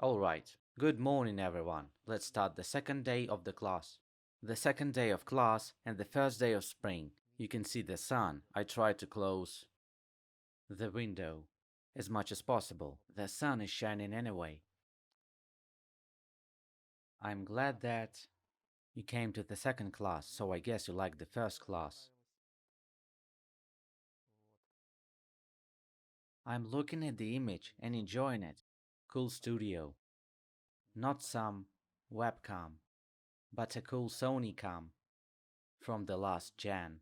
Alright, good morning everyone. Let's start the second day of the class. The second day of class and the first day of spring. You can see the sun. I try to close the window as much as possible. The sun is shining anyway. I'm glad that you came to the second class, so I guess you like the first class. I'm looking at the image and enjoying it. Cool studio. Not some webcam, but a cool Sony cam from the last gen.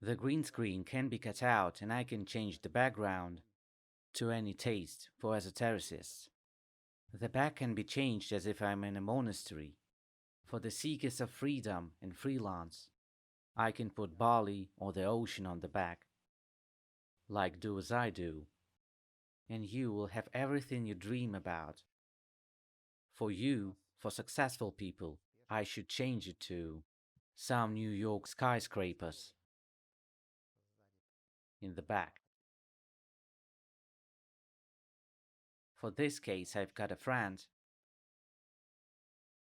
The green screen can be cut out and I can change the background to any taste for esotericists. The back can be changed as if I'm in a monastery. For the seekers of freedom and freelance, I can put Bali or the ocean on the back. Like do as I do. And you will have everything you dream about. For you, for successful people, I should change it to some New York skyscrapers in the back. For this case, I've got a friend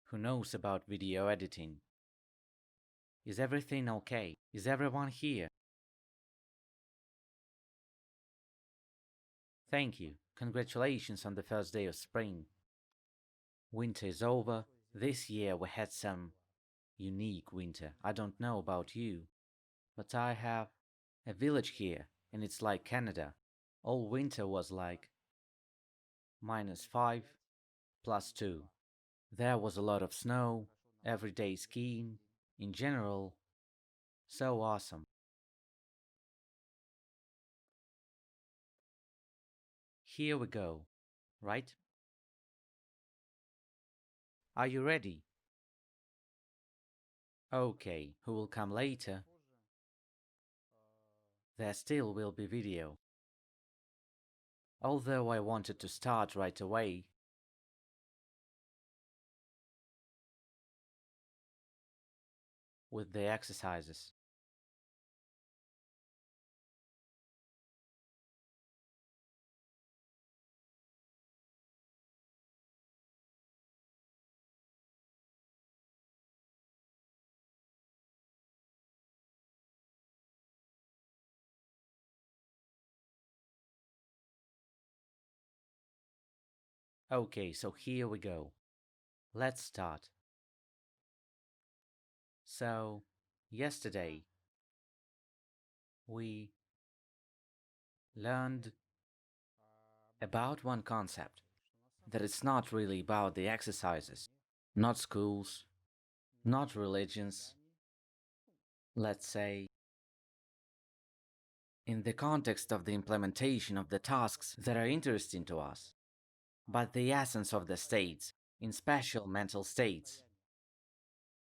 who knows about video editing. Is everything okay? Is everyone here? Thank you. Congratulations on the first day of spring. Winter is over. This year we had some unique winter. I don't know about you, but I have a village here and it's like Canada. All winter was like -5, +2. There was a lot of snow, everyday skiing. In general, so awesome. Here we go, right? Are you ready? Okay, who will come later? There still will be video. Although I wanted to start right away, with the exercises. Okay, so here we go. Let's start. So, yesterday we learned about one concept, that it's not really about the exercises, not schools, not religions, let's say, in the context of the implementation of the tasks that are interesting to us, but the essence of the states, in special mental states,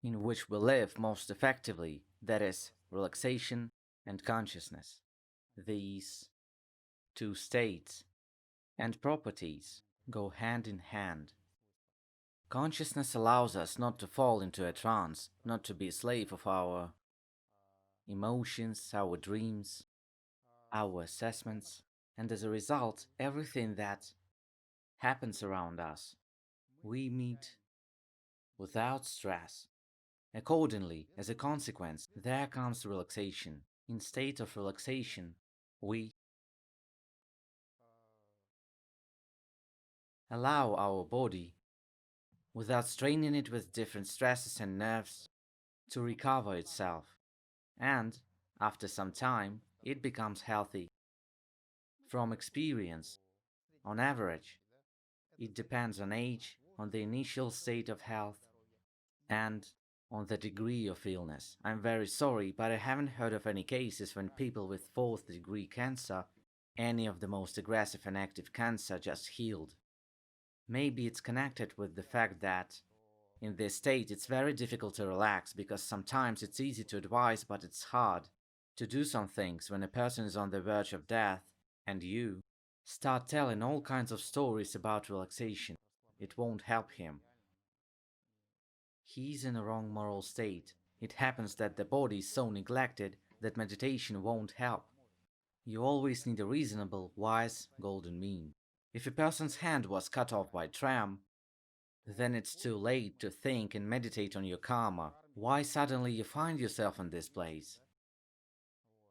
in which we live most effectively, that is, relaxation and consciousness. These two states and properties go hand in hand. Consciousness allows us not to fall into a trance, not to be a slave of our emotions, our dreams, our assessments, and as a result, everything that happens around us, we meet without stress. Accordingly, as a consequence, there comes relaxation. In state of relaxation, we allow our body, without straining it with different stresses and nerves, to recover itself. And, after some time, it becomes healthy. From experience, on average, it depends on age, on the initial state of health, and on the degree of illness. I'm very sorry, but I haven't heard of any cases when people with fourth degree cancer, any of the most aggressive and active cancer, just healed. Maybe it's connected with the fact that in this state it's very difficult to relax because sometimes it's easy to advise but it's hard to do some things when a person is on the verge of death and you start telling all kinds of stories about relaxation. It won't help him. He's in a wrong moral state. It happens that the body is so neglected that meditation won't help. You always need a reasonable, wise, golden mean. If a person's hand was cut off by tram, then it's too late to think and meditate on your karma. Why suddenly you find yourself in this place?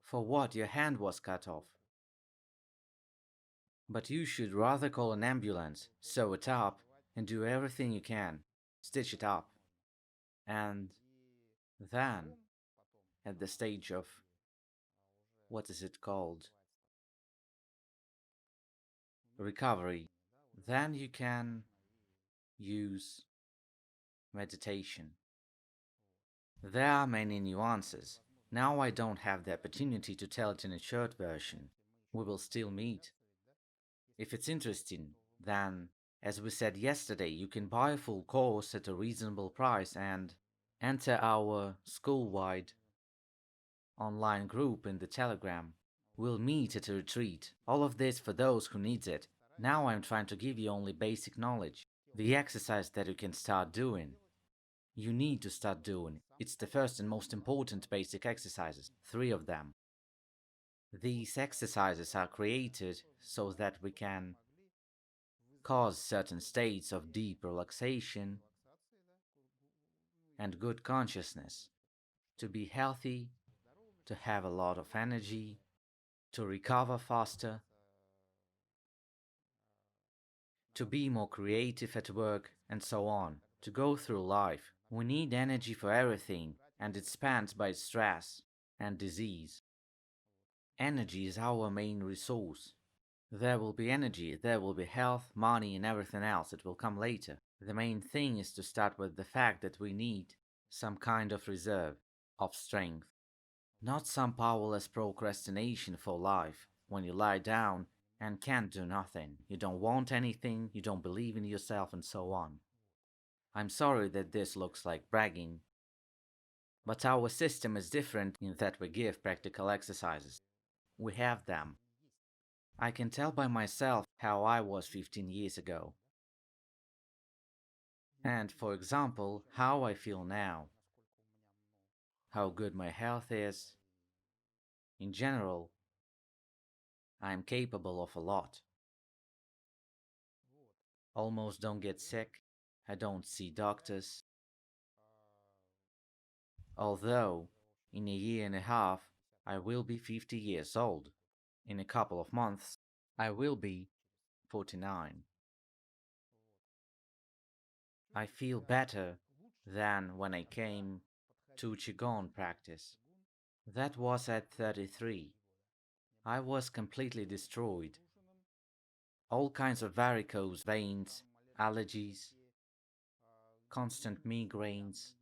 For what your hand was cut off? But you should rather call an ambulance, sew it up, and do everything you can. Stitch it up. And then, at the stage of, what is it called? Recovery. Then you can use meditation. There are many nuances. Now I don't have the opportunity to tell it in a short version. We will still meet. If it's interesting, then, as we said yesterday, you can buy a full course at a reasonable price and enter our school-wide online group in the Telegram. We'll meet at a retreat. All of this for those who needs it. Now I'm trying to give you only basic knowledge. The exercise that you can start doing. You need to start doing. It's the first and most important basic exercises, 3 of them. These exercises are created so that we can cause certain states of deep relaxation and good consciousness, to be healthy, to have a lot of energy, to recover faster, to be more creative at work, and so on. To go through life, we need energy for everything, and it's spent by stress and disease. Energy is our main resource. There will be energy, there will be health, money, and everything else. It will come later. The main thing is to start with the fact that we need some kind of reserve, of strength. Not some powerless procrastination for life, when you lie down and can't do nothing. You don't want anything, you don't believe in yourself, and so on. I'm sorry that this looks like bragging, but our system is different in that we give practical exercises. We have them. I can tell by myself how I was 15 years ago. And, for example, how I feel now. How good my health is. In general, I am capable of a lot. Almost don't get sick. I don't see doctors. Although, in a year and a half, I will be 50 years old. In a couple of months, I will be 49. I feel better than when I came to Qigong practice. That was at 33. I was completely destroyed. All kinds of varicose veins, allergies, constant migraines.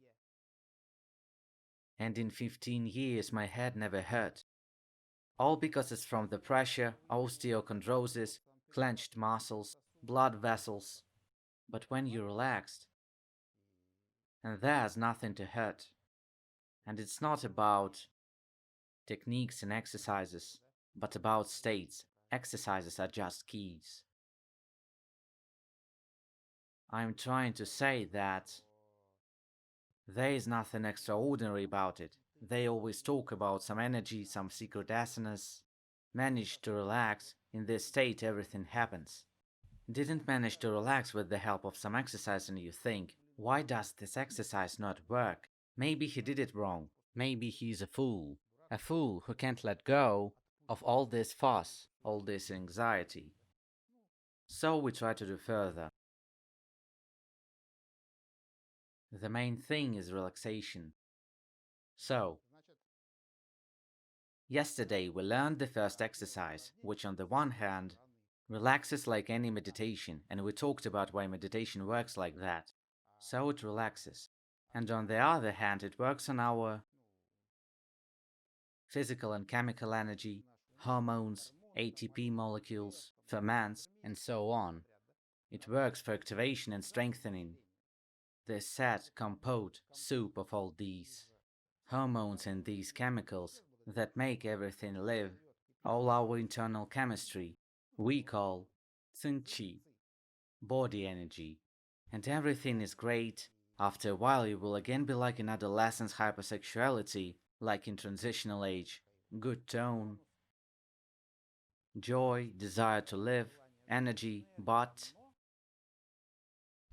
And in 15 years my head never hurt. All because it's from the pressure, osteochondrosis, clenched muscles, blood vessels. But when you're relaxed, and there's nothing to hurt. And it's not about techniques and exercises, but about states. Exercises are just keys. I'm trying to say that there is nothing extraordinary about it. They always talk about some energy, some secret asanas. Manage to relax, in this state everything happens. Didn't manage to relax with the help of some exercise and you think, why does this exercise not work? Maybe he did it wrong. Maybe he's a fool. A fool who can't let go of all this fuss, all this anxiety. So we try to do further. The main thing is relaxation. So, yesterday we learned the first exercise, which on the one hand relaxes like any meditation, and we talked about why meditation works like that. So it relaxes. And on the other hand, it works on our physical and chemical energy, hormones, ATP molecules, ferments, and so on. It works for activation and strengthening. The set, compote, soup of all these hormones and these chemicals that make everything live, all our internal chemistry, we call qi, body energy. And everything is great. After a while you will again be like in adolescence hypersexuality, like in transitional age, good tone, joy, desire to live, energy, but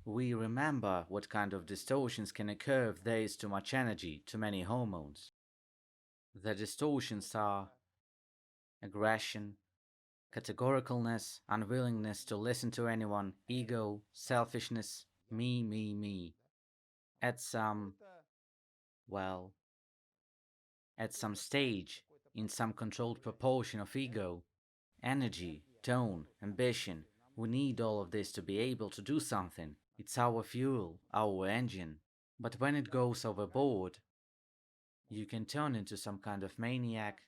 we remember what kind of distortions can occur if there is too much energy, too many hormones. The distortions are aggression, categoricalness, unwillingness to listen to anyone, ego, selfishness, me. At some, well, at some stage, in some controlled proportion of ego, energy, tone, ambition, we need all of this to be able to do something. It's our fuel, our engine. But when it goes overboard, you can turn into some kind of maniac.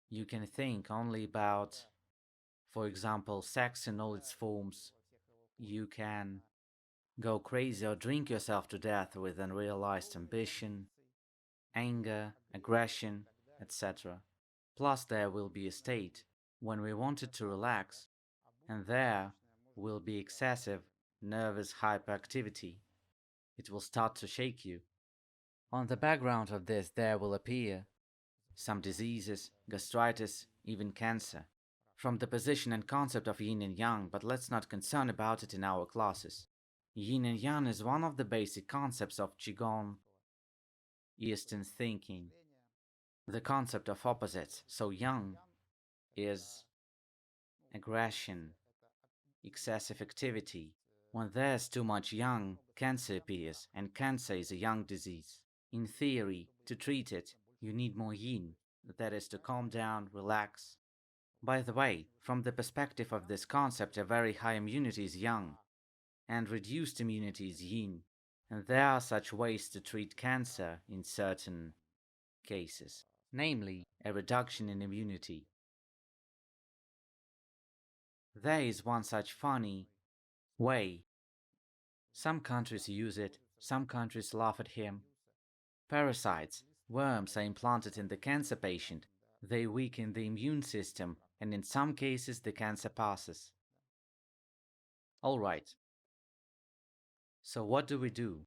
You can think only about, for example, sex in all its forms. You can go crazy or drink yourself to death with unrealized ambition, anger, aggression, etc. Plus, there will be a state when we want it to relax, and there will be excessive nervous hyperactivity. It will start to shake you. On the background of this, there will appear some diseases, gastritis, even cancer. From the position and concept of yin and yang, but let's not concern about it in our classes. Yin and yang is one of the basic concepts of Qigong, Eastern thinking. The concept of opposites, so yang is aggression, excessive activity. When there's too much yang, cancer appears, and cancer is a yang disease. In theory, to treat it, you need more yin, that is to calm down, relax. By the way, from the perspective of this concept, a very high immunity is yang, and reduced immunity is yin. And there are such ways to treat cancer in certain cases, namely a reduction in immunity. There is one such funny way. Some countries use it, some countries laugh at him. Parasites, worms are implanted in the cancer patient. They weaken the immune system, and in some cases the cancer passes. Alright. So what do we do?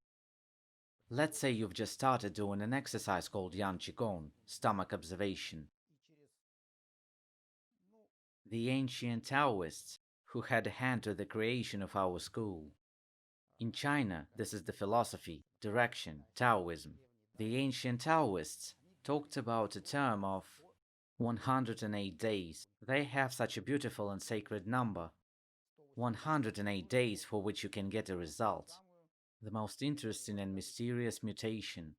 Let's say you've just started doing an exercise called Yan Qigong, stomach observation. The ancient Taoists, who had a hand to the creation of our school. In China, this is the philosophy, direction, Taoism. The ancient Taoists talked about a term of 108 days. They have such a beautiful and sacred number. 108 days for which you can get a result. The most interesting and mysterious mutation.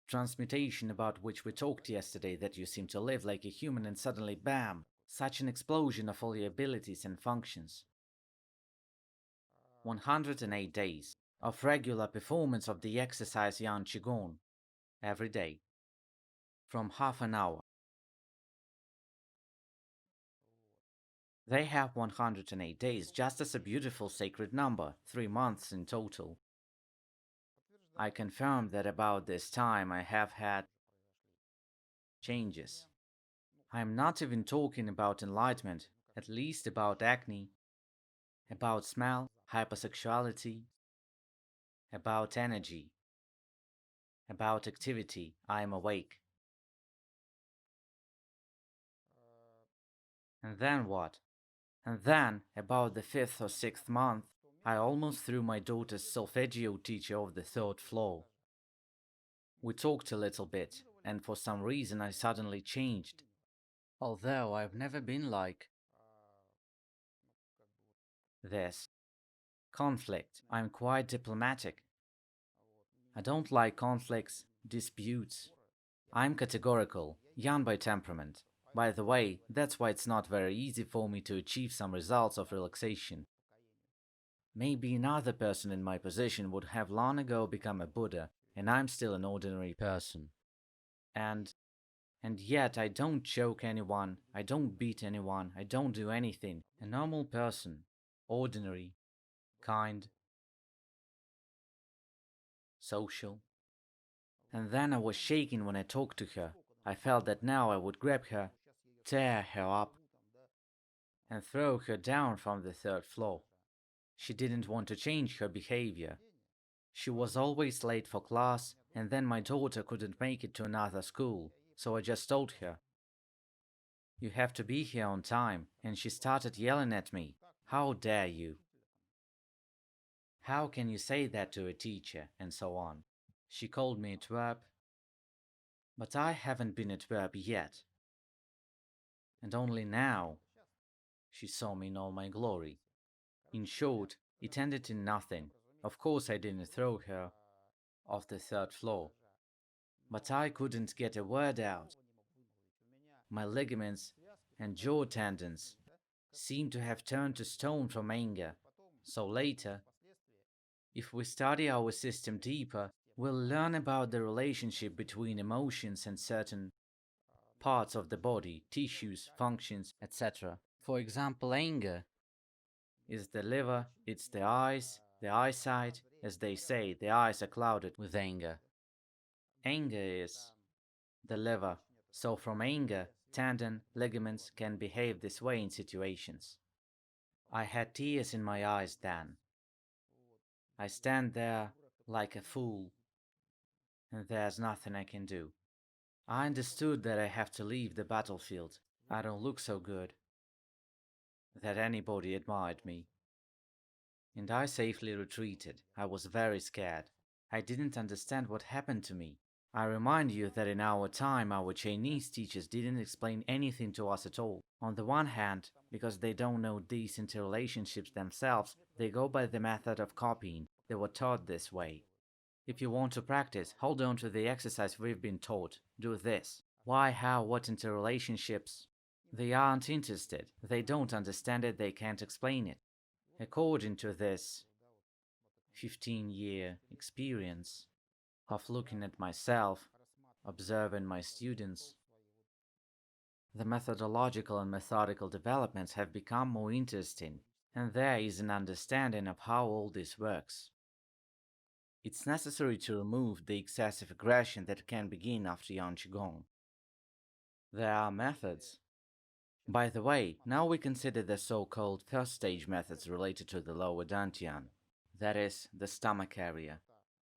Transmutation about which we talked yesterday, that you seem to live like a human and suddenly bam, such an explosion of all your abilities and functions. 108 days of regular performance of the exercise Yan Qigong every day, from half an hour. They have 108 days just as a beautiful sacred number, 3 months in total. I confirm that about this time I have had changes. I am not even talking about enlightenment, at least about acne, about smell, hypersexuality, about energy, about activity. I am awake. And then what? And then, about the 5th or 6th month, I almost threw my daughter's solfeggio teacher off the 3rd floor. We talked a little bit, and for some reason I suddenly changed. Although I've never been like this. Conflict. I'm quite diplomatic. I don't like conflicts, disputes. I'm categorical, young by temperament. By the way, that's why it's not very easy for me to achieve some results of relaxation. Maybe another person in my position would have long ago become a Buddha, and I'm still an ordinary person. And yet I don't choke anyone, I don't beat anyone, I don't do anything. A normal person, ordinary, kind, social. And then I was shaking when I talked to her. I felt that now I would grab her, tear her up, and throw her down from the 3rd floor. She didn't want to change her behavior. She was always late for class, and then my daughter couldn't make it to another school, so I just told her, "You have to be here on time," and she started yelling at me. How dare you? How can you say that to a teacher? And so on. She called me a twerp, but I haven't been a twerp yet. And only now she saw me in all my glory. In short, it ended in nothing. Of course, I didn't throw her off the third floor, but I couldn't get a word out. My ligaments and jaw tendons seemed to have turned to stone from anger. So later, if we study our system deeper, we'll learn about the relationship between emotions and certain parts of the body, tissues, functions, etc. For example, anger is the liver, it's the eyes, the eyesight. As they say, the eyes are clouded with anger. Anger is the liver. So from anger, tendon, ligaments can behave this way in situations. I had tears in my eyes then. I stand there like a fool, and there's nothing I can do. I understood that I have to leave the battlefield. I don't look so good that anybody admired me. And I safely retreated. I was very scared. I didn't understand what happened to me. I remind you that in our time, our Chinese teachers didn't explain anything to us at all. On the one hand, because they don't know these interrelationships themselves, they go by the method of copying. They were taught this way. If you want to practice, hold on to the exercise we've been taught. Do this. Why, how, what interrelationships? They aren't interested. They don't understand it, they can't explain it. According to this 15-year experience of looking at myself, observing my students, the methodological and methodical developments have become more interesting, and there is an understanding of how all this works. It's necessary to remove the excessive aggression that can begin after Yang Qigong. There are methods. By the way, now we consider the so-called first stage methods related to the lower dantian, that is, the stomach area,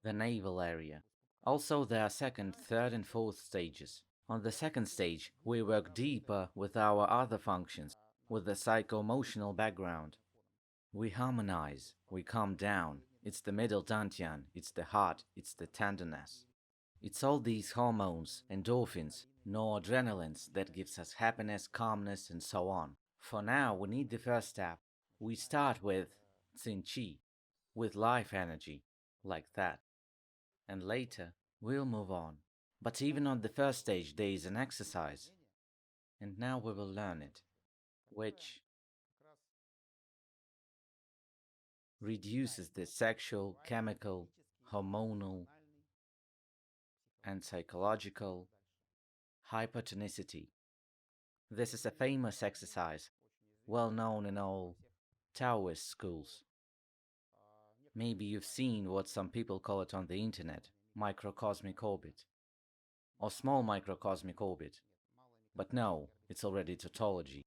the navel area. Also, there are second, third, and fourth stages. On the second stage, we work deeper with our other functions, with the psycho-emotional background. We harmonize, we calm down. It's the middle dantian, it's the heart, it's the tenderness. It's all these hormones, endorphins, noradrenalines that gives us happiness, calmness, and so on. For now, we need the first step. We start with Tsin Qi, with life energy, like that. And later, we'll move on. But even on the first stage, there is an exercise. And now we will learn it, which reduces the sexual, chemical, hormonal, and psychological hypertonicity. This is a famous exercise, well known in all Taoist schools. Maybe you've seen what some people call it on the internet, microcosmic orbit, or small microcosmic orbit. But no, it's already tautology.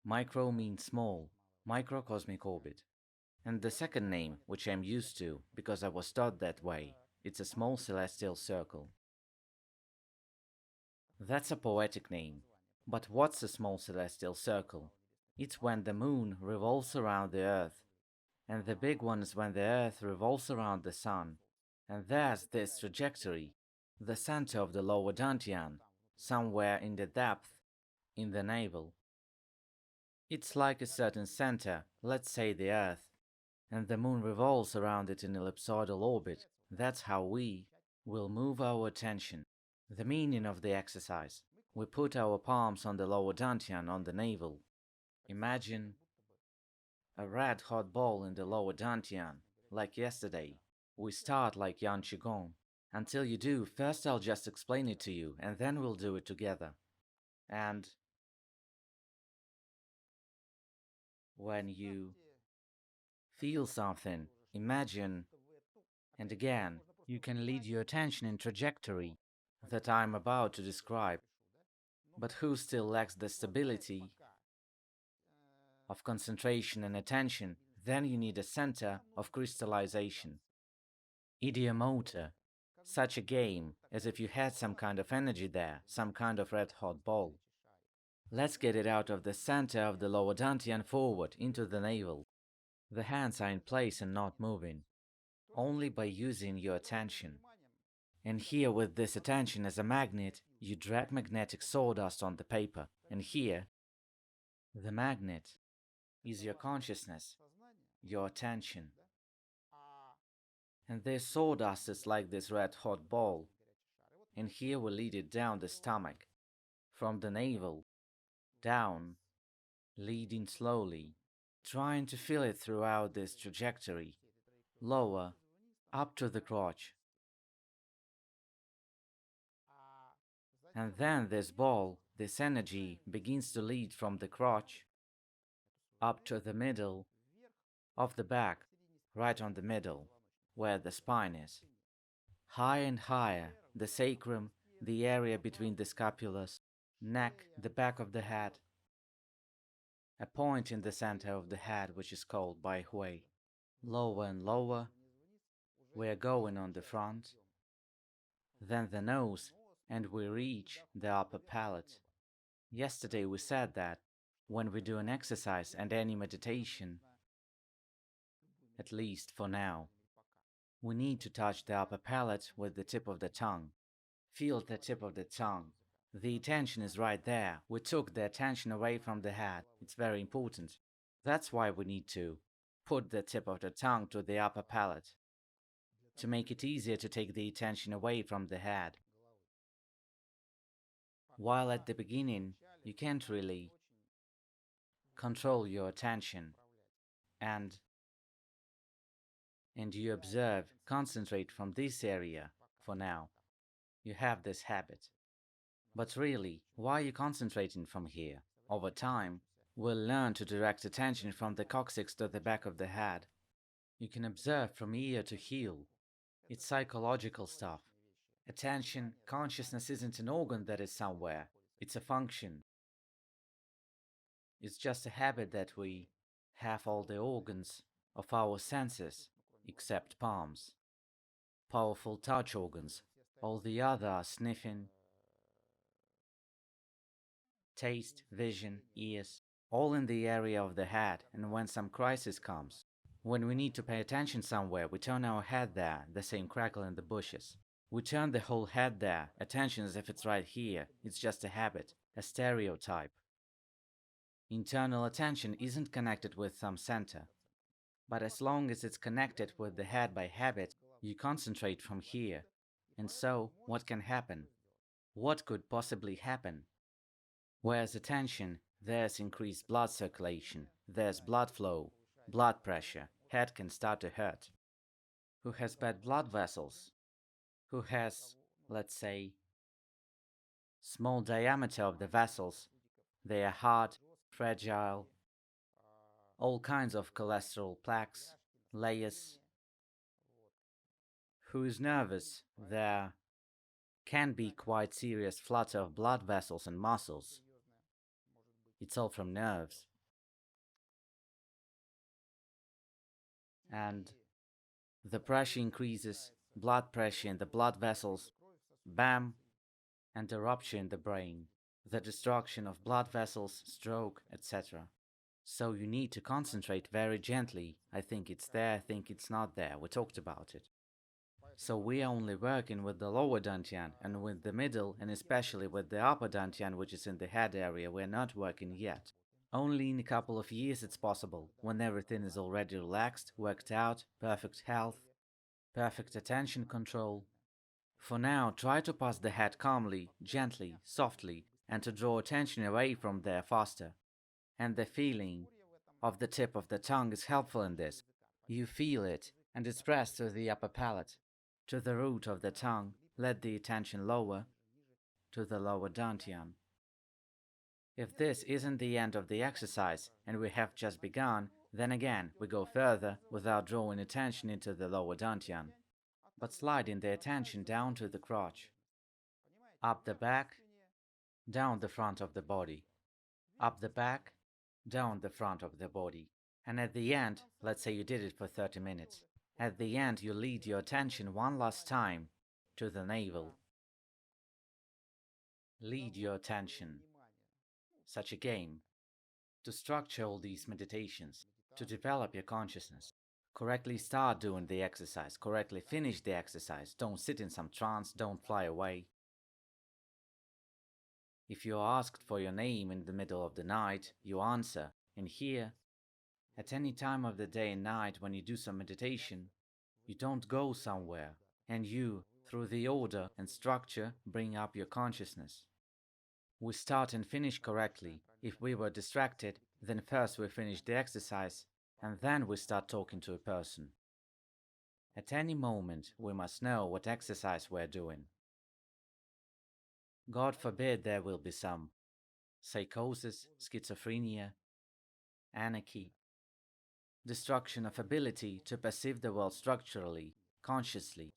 Micro means small, microcosmic orbit. And the second name, which I'm used to, because I was taught that way, it's a small celestial circle. That's a poetic name. But what's a small celestial circle? It's when the moon revolves around the earth, and the big one is when the earth revolves around the sun. And there's this trajectory, the center of the lower dantian, somewhere in the depth, in the navel. It's like a certain center, let's say the earth, and the moon revolves around it in ellipsoidal orbit. That's how we will move our attention. The meaning of the exercise. We put our palms on the lower dantian on the navel. Imagine a red hot ball in the lower dantian, like yesterday. We start like Yan Qigong. Until you do, first I'll just explain it to you, and then we'll do it together. And when you feel something, imagine, and again, you can lead your attention in trajectory that I'm about to describe. But who still lacks the stability of concentration and attention, then you need a center of crystallization. Idiomotor. Such a game, as if you had some kind of energy there, some kind of red hot ball. Let's get it out of the center of the lower dantian forward into the navel. The hands are in place and not moving, only by using your attention. And here, with this attention as a magnet, you drag magnetic sawdust on the paper. And here, the magnet is your consciousness, your attention. And this sawdust is like this red hot ball. And here we lead it down the stomach, from the navel, down, leading slowly, trying to feel it throughout this trajectory, lower, up to the crotch. And then this ball, this energy, begins to lead from the crotch up to the middle of the back, right on the middle, where the spine is. Higher and higher, the sacrum, the area between the scapulas, neck, the back of the head, a point in the center of the head which is called Bai Hui. Lower and lower, we are going on the front, then the nose, and we reach the upper palate. Yesterday we said that when we do an exercise and any meditation, at least for now, we need to touch the upper palate with the tip of the tongue. Feel the tip of the tongue. The attention is right there. We took the attention away from the head. It's very important. That's why we need to put the tip of the tongue to the upper palate, to make it easier to take the attention away from the head. While at the beginning, you can't really control your attention and you observe, concentrate from this area for now. You have this habit. But really, why are you concentrating from here? Over time, we'll learn to direct attention from the coccyx to the back of the head. You can observe from ear to heel. It's psychological stuff. Attention, consciousness isn't an organ that is somewhere. It's a function. It's just a habit that we have all the organs of our senses, except palms. Powerful touch organs. All the other are sniffing, taste, vision, ears, all in the area of the head. And when some crisis comes, when we need to pay attention somewhere, we turn our head there, the same crackle in the bushes. We turn the whole head there, attention as if it's right here. It's just a habit, a stereotype. Internal attention isn't connected with some center. But as long as it's connected with the head by habit, you concentrate from here. And so, what can happen? What could possibly happen? Where's attention, there's increased blood circulation, there's blood flow, blood pressure, head can start to hurt. Who has bad blood vessels? Who has, let's say, small diameter of the vessels? They are hard, fragile, all kinds of cholesterol plaques, layers. Who is nervous? There can be quite serious flutter of blood vessels and muscles. It's all from nerves. And the pressure increases, blood pressure in the blood vessels, bam, and eruption in the brain, the destruction of blood vessels, stroke, etc. So you need to concentrate very gently. I think it's there, I think it's not there. We talked about it. So we are only working with the lower dantian, and with the middle, and especially with the upper dantian, which is in the head area, we're not working yet. Only in a couple of years it's possible, when everything is already relaxed, worked out, perfect health, perfect attention control. For now, try to pass the head calmly, gently, softly, and to draw attention away from there faster. And the feeling of the tip of the tongue is helpful in this. You feel it, and it's pressed to the upper palate, to the root of the tongue. Let the attention lower, to the lower dantian. If this isn't the end of the exercise, and we have just begun, then again we go further without drawing attention into the lower dantian, but sliding the attention down to the crotch, up the back, down the front of the body, up the back, down the front of the body. And at the end, let's say you did it for 30 minutes, at the end you lead your attention one last time to the navel. Lead your attention. such a game, to structure all these meditations, to develop your consciousness. Correctly start doing the exercise, correctly finish the exercise, don't sit in some trance, don't fly away. If you are asked for your name in the middle of the night, you answer, and here, at any time of the day and night when you do some meditation, you don't go somewhere, and you, through the order and structure, bring up your consciousness. We start and finish correctly. If we were distracted, then first we finish the exercise, and then we start talking to a person. At any moment, we must know what exercise we're doing. God forbid there will be some psychosis, schizophrenia, anarchy, destruction of ability to perceive the world structurally, consciously,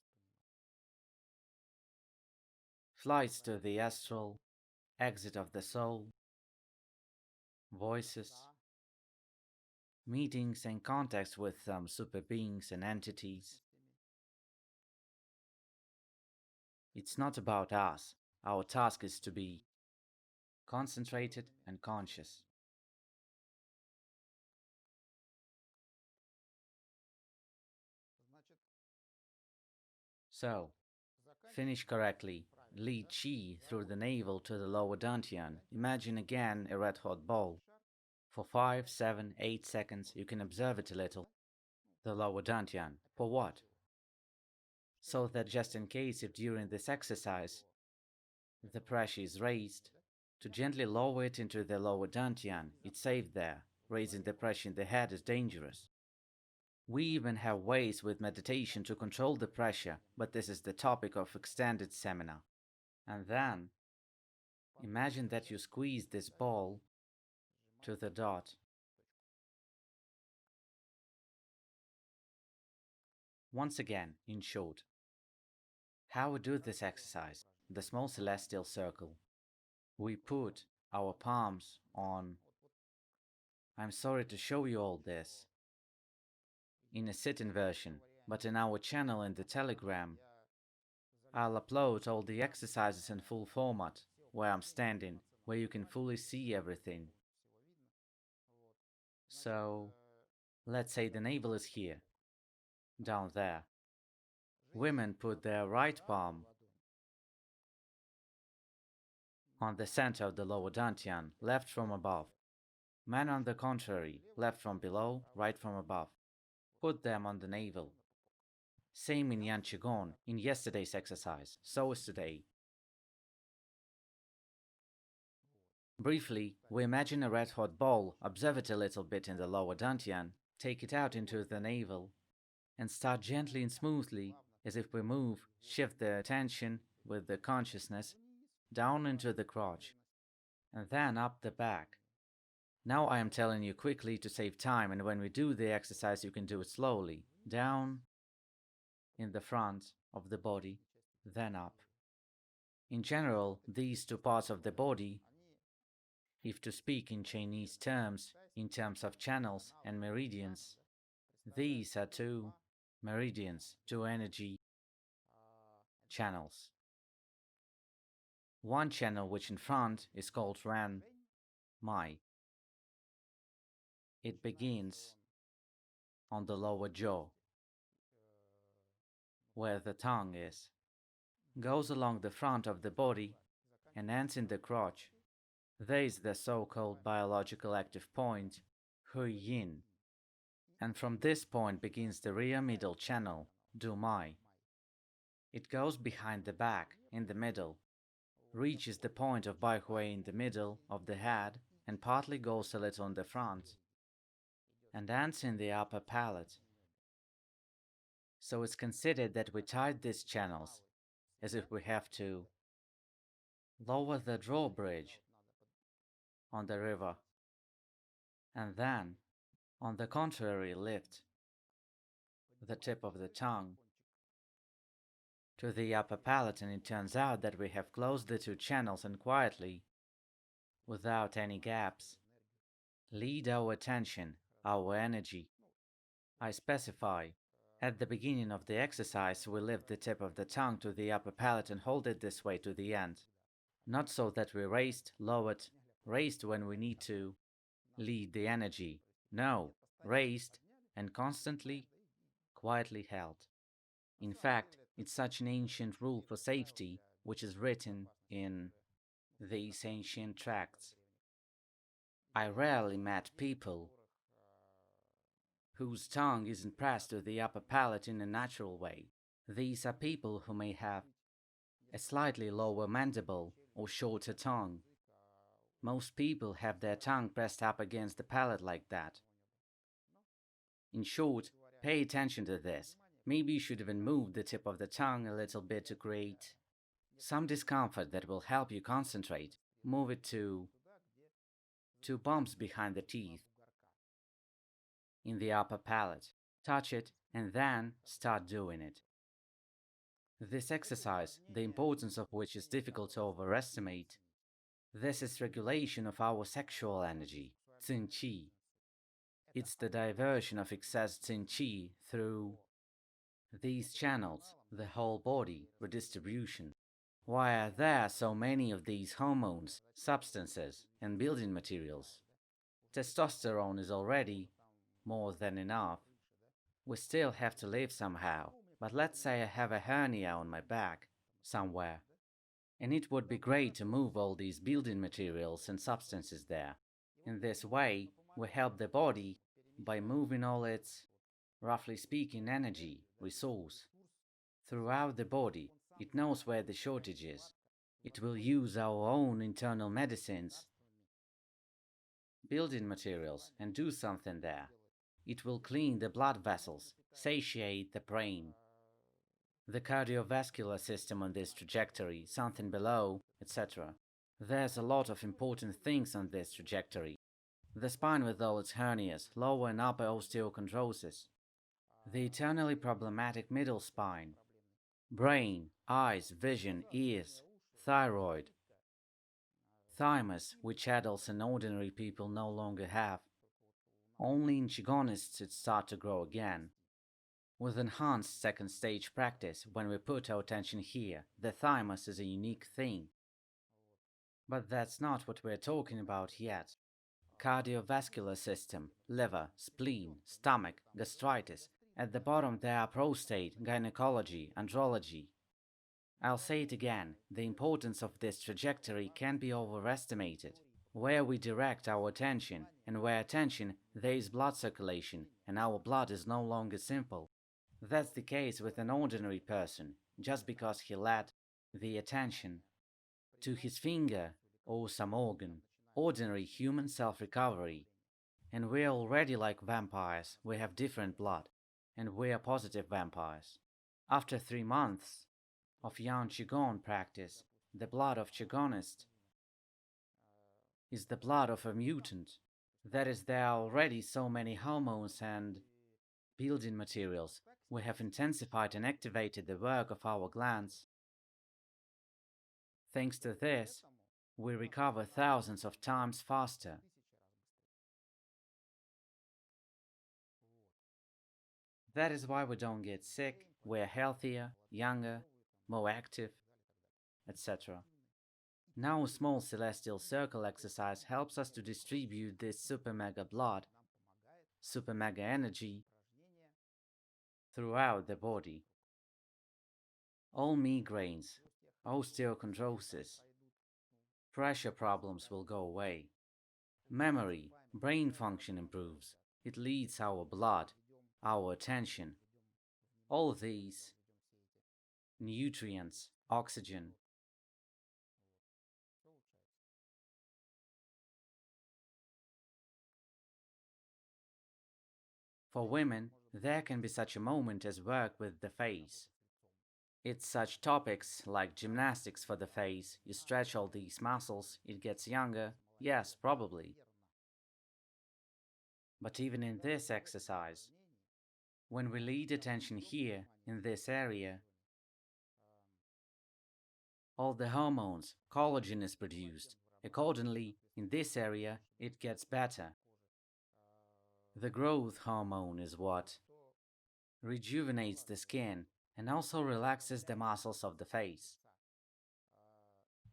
flights to the astral, exit of the soul, voices, meetings and contacts with some super beings and entities. It's not about us. Our task is to be concentrated and conscious. So, finish correctly. Lead chi through the navel to the lower dantian. Imagine again a red hot ball. For 5, 7, 8 seconds you can observe it a little. The lower dantian. For what? So that just in case if during this exercise the pressure is raised, to gently lower it into the lower dantian, it's safe there. Raising the pressure in the head is dangerous. We even have ways with meditation to control the pressure, but this is the topic of extended seminar. And then, imagine that you squeeze this ball to the dot. Once again, in short, how we do this exercise, the small celestial circle. We put our palms on. I'm sorry to show you all this in a sit-in version, but in our channel in the Telegram, I'll upload all the exercises in full format, where I'm standing, where you can fully see everything. So, let's say the navel is here, down there. Women put their right palm on the center of the lower dantian, left from above. Men on the contrary, left from below, right from above. Put them on the navel. Same in Yan Qigong, in yesterday's exercise, so is today. Briefly, we imagine a red-hot ball, observe it a little bit in the lower dantian, take it out into the navel, and start gently and smoothly, as if we move, shift the attention with the consciousness down into the crotch, and then up the back. Now I am telling you quickly to save time, and when we do the exercise you can do it slowly. Down in the front of the body, then up. In general, these two parts of the body, if to speak in Chinese terms, in terms of channels and meridians, these are two meridians, two energy channels. One channel which in front is called Ren Mai. It begins on the lower jaw, where the tongue is, goes along the front of the body and ends in the crotch. There is the so-called biological active point, Hui Yin, and from this point begins the rear middle channel, Du Mai. It goes behind the back, in the middle, reaches the point of Bai Hui in the middle of the head and partly goes a little in the front, and ends in the upper palate. So it's considered that we tied these channels, as if we have to lower the drawbridge on the river, and then, on the contrary, lift the tip of the tongue to the upper palate, and it turns out that we have closed the two channels and quietly, without any gaps, lead our attention, our energy. I specify, at the beginning of the exercise we lift the tip of the tongue to the upper palate and hold it this way to the end. Not so that we raised, lowered, raised when we need to lead the energy. No, raised and constantly, quietly held. In fact, it's such an ancient rule for safety, which is written in these ancient tracts. I rarely met people whose tongue isn't pressed to the upper palate in a natural way. These are people who may have a slightly lower mandible or shorter tongue. Most people have their tongue pressed up against the palate like that. In short, pay attention to this. Maybe you should even move the tip of the tongue a little bit to create some discomfort that will help you concentrate. Move it to two bumps behind the teeth in the upper palate. Touch it and then start doing it. This exercise, the importance of which is difficult to overestimate, this is regulation of our sexual energy, Qin Qi. It's the diversion of excess Qin Qi through these channels, the whole body, redistribution. Why are there so many of these hormones, substances, and building materials? Testosterone is already more than enough. We still have to live somehow. But let's say I have a hernia on my back somewhere, and it would be great to move all these building materials and substances there. In this way, we help the body by moving all its, roughly speaking, energy, resource throughout the body. It knows where the shortage is. It will use our own internal medicines, building materials, and do something there. It will clean the blood vessels, satiate the brain, the cardiovascular system on this trajectory, something below, etc. There's a lot of important things on this trajectory. The spine with all its hernias, lower and upper osteochondrosis, the eternally problematic middle spine, brain, eyes, vision, ears, thyroid, thymus, which adults and ordinary people no longer have. Only in Qigonists it starts to grow again. With enhanced second stage practice, when we put our attention here, the thymus is a unique thing. But that's not what we're talking about yet. Cardiovascular system, liver, spleen, stomach, gastritis. At the bottom there are prostate, gynecology, andrology. I'll say it again, the importance of this trajectory can't be overestimated. Where we direct our attention, and where attention, there is blood circulation, and our blood is no longer simple. That's the case with an ordinary person, just because he led the attention to his finger or some organ. Ordinary human self-recovery. And we're already like vampires, we have different blood, and we're positive vampires. After 3 months of Yang Qigong practice, the blood of Qigonist is the blood of a mutant. That is, there are already so many hormones and building materials. We have intensified and activated the work of our glands. Thanks to this, we recover thousands of times faster. That is why we don't get sick, we're healthier, younger, more active, etc. Now, a small celestial circle exercise helps us to distribute this super mega blood, super mega energy throughout the body. All migraines, osteochondrosis, pressure problems will go away. Memory, brain function improves. It leads our blood, our attention. All these nutrients, oxygen. For women, there can be such a moment as work with the face. It's such topics like gymnastics for the face. You stretch all these muscles, it gets younger. Yes, probably. But even in this exercise, when we lead attention here, in this area, all the hormones, collagen is produced. Accordingly, in this area, it gets better. The growth hormone is what rejuvenates the skin and also relaxes the muscles of the face.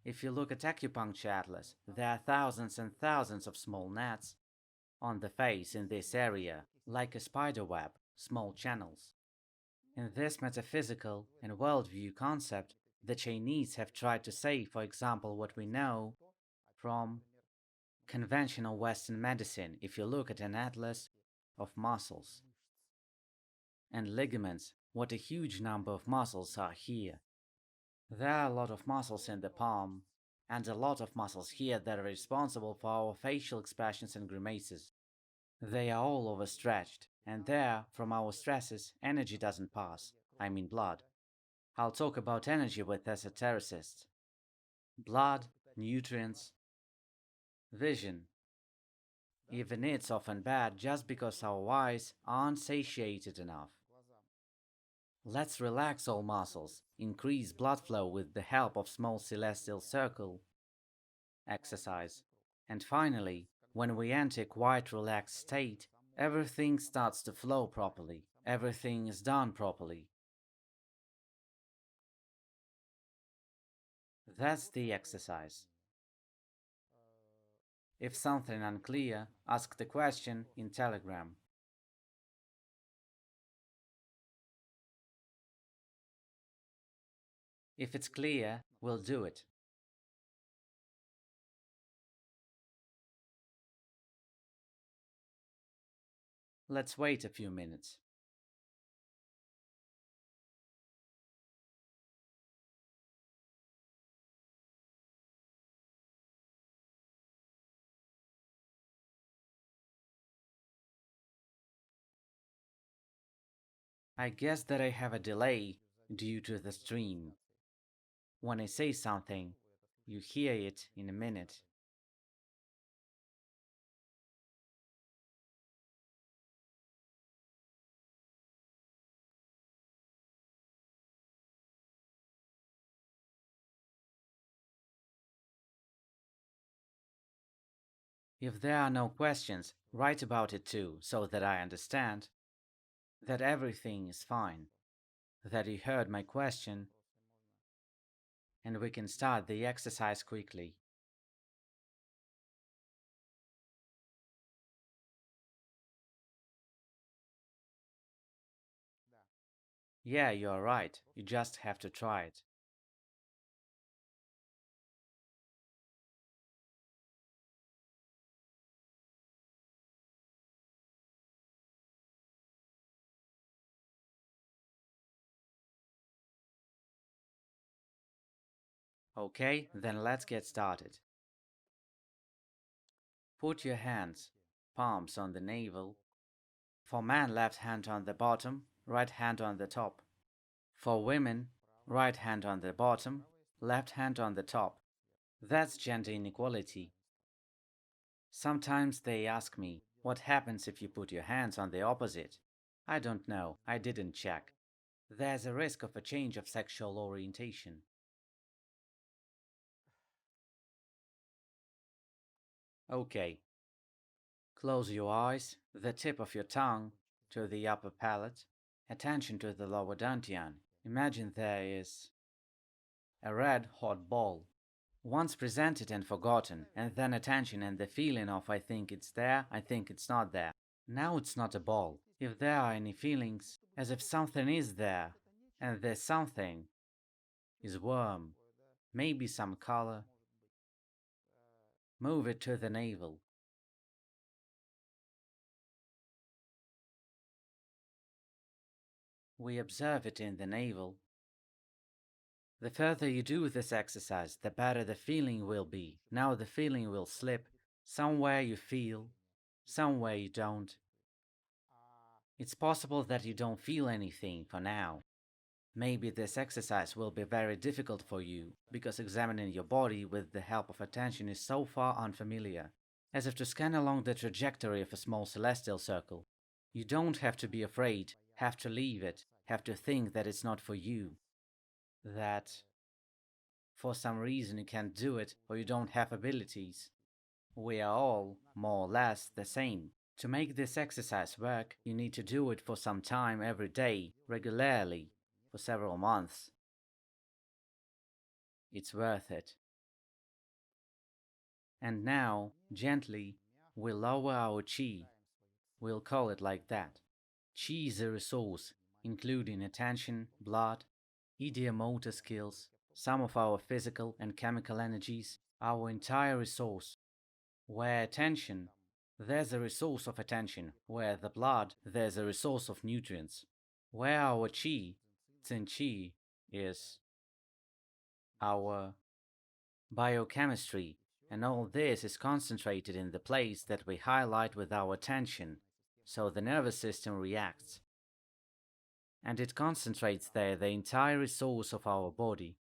If you look at acupuncture atlas, there are thousands and thousands of small gnats on the face in this area, like a spider web, small channels. In this metaphysical and worldview concept, the Chinese have tried to say, for example, what we know from conventional Western medicine. If you look at an atlas of muscles and ligaments, what a huge number of muscles are here. There are a lot of muscles in the palm, and a lot of muscles here that are responsible for our facial expressions and grimaces. They are all overstretched, and there, from our stresses, energy doesn't pass. I mean blood. I'll talk about energy with esotericists. Blood, nutrients, vision. Even it's often bad just because our eyes aren't satiated enough. Let's relax all muscles, increase blood flow with the help of small celestial circle exercise. And finally, when we enter a quiet relaxed state, everything starts to flow properly. Everything is done properly. That's the exercise. If something unclear, ask the question in Telegram. If it's clear, we'll do it. Let's wait a few minutes. I guess that I have a delay due to the stream. When I say something, you hear it in a minute. If there are no questions, write about it too, so that I understand that everything is fine, that you heard my question, and we can start the exercise quickly. Yeah, you're right. You just have to try it. Okay, then let's get started. Put your hands, palms on the navel. For men, left hand on the bottom, right hand on the top. For women, right hand on the bottom, left hand on the top. That's gender inequality. Sometimes they ask me, what happens if you put your hands on the opposite? I don't know, I didn't check. There's a risk of a change of sexual orientation. Okay, close your eyes, the tip of your tongue to the upper palate, attention to the lower dantian. Imagine there is a red hot ball, once presented and forgotten, and then attention and the feeling of I think it's there, I think it's not there. Now it's not a ball. If there are any feelings, as if something is there, and this something is warm, maybe some color, move it to the navel. We observe it in the navel. The further you do this exercise, the better the feeling will be. Now the feeling will slip. Somewhere you feel, somewhere you don't. It's possible that you don't feel anything for now. Maybe this exercise will be very difficult for you because examining your body with the help of attention is so far unfamiliar, as if to scan along the trajectory of a small celestial circle. You don't have to be afraid, have to leave it, have to think that it's not for you, that for some reason you can't do it or you don't have abilities. We are all, more or less, the same. To make this exercise work, you need to do it for some time every day, regularly, for several months. It's worth it. And now, gently, we lower our chi. We'll call it like that. Chi is a resource, including attention, blood, ideomotor skills, some of our physical and chemical energies, our entire resource. Where attention, there's a resource of attention. Where the blood, there's a resource of nutrients. Where our chi, Tsin Chi, is our biochemistry, and all this is concentrated in the place that we highlight with our attention, so the nervous system reacts. And it concentrates there the entire resource of our body.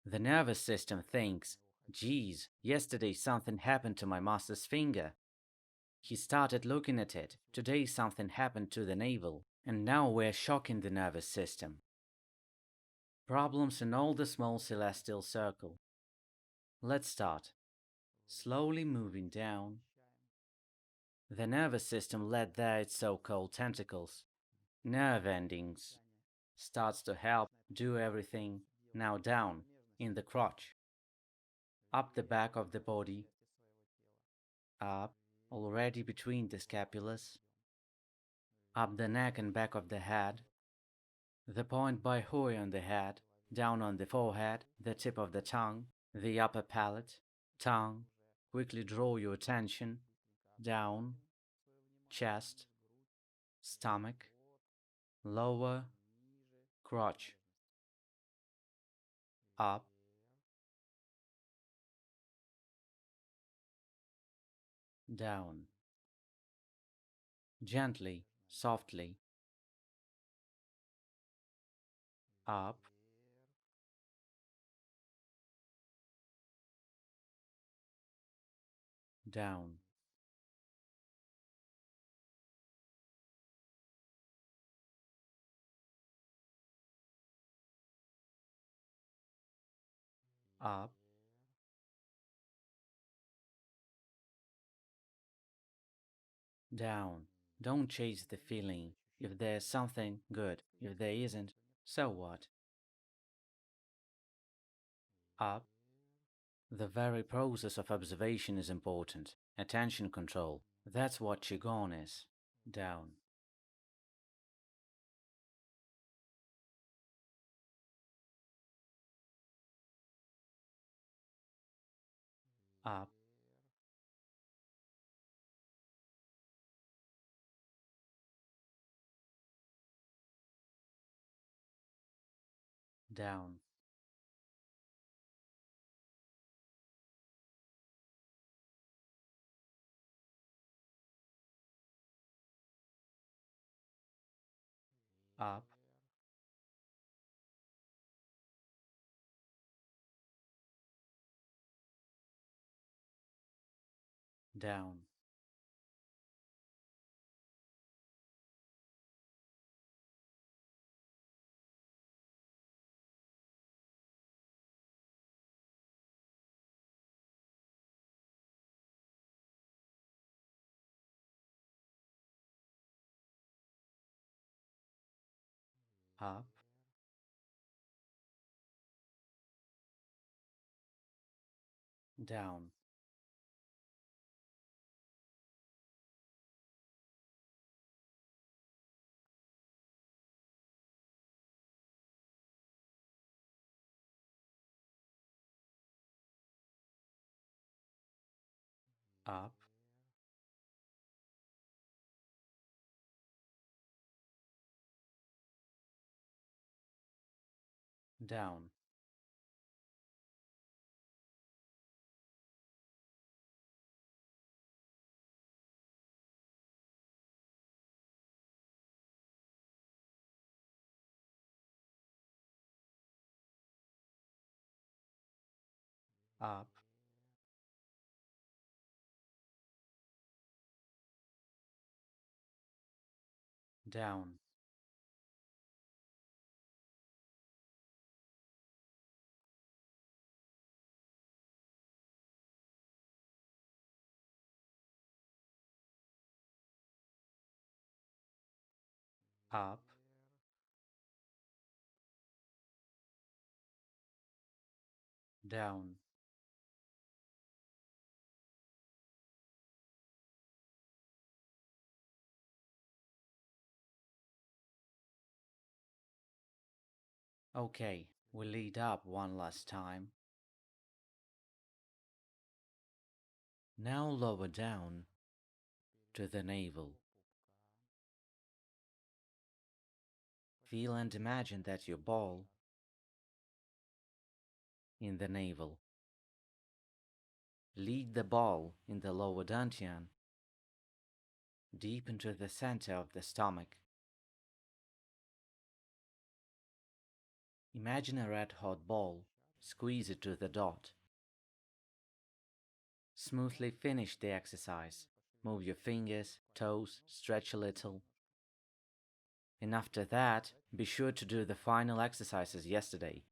The nervous system thinks, geez, yesterday something happened to my master's finger. He started looking at it. Today something happened to the navel. And now we're shocking the nervous system. Problems in all the small celestial circle. Let's start. Slowly moving down. The nervous system led there its so-called tentacles. Nerve endings. Starts to help, do everything. Now down, in the crotch. Up the back of the body. Up, already between the scapulas. Up the neck and back of the head. The point by Hui on the head. Down on the forehead, the tip of the tongue, the upper palate, tongue. Quickly draw your attention. Down, chest, stomach, lower, crotch, up, down, gently, softly, up, down, up, down. Don't chase the feeling. If there's something, good. If there isn't, so what? Up. The very process of observation is important. Attention control. That's what Qigong is. Down, up, down, up, down, up, down, up, down, up, down, up, down, Okay, we lead up one last time. Now lower down to the navel. Feel and imagine that your ball in the navel. Lead the ball in the lower dantian deep into the center of the stomach. Imagine a red hot ball. Squeeze it to the dot. Smoothly finish the exercise. Move your fingers, toes, stretch a little. And after that, be sure to do the final exercises yesterday.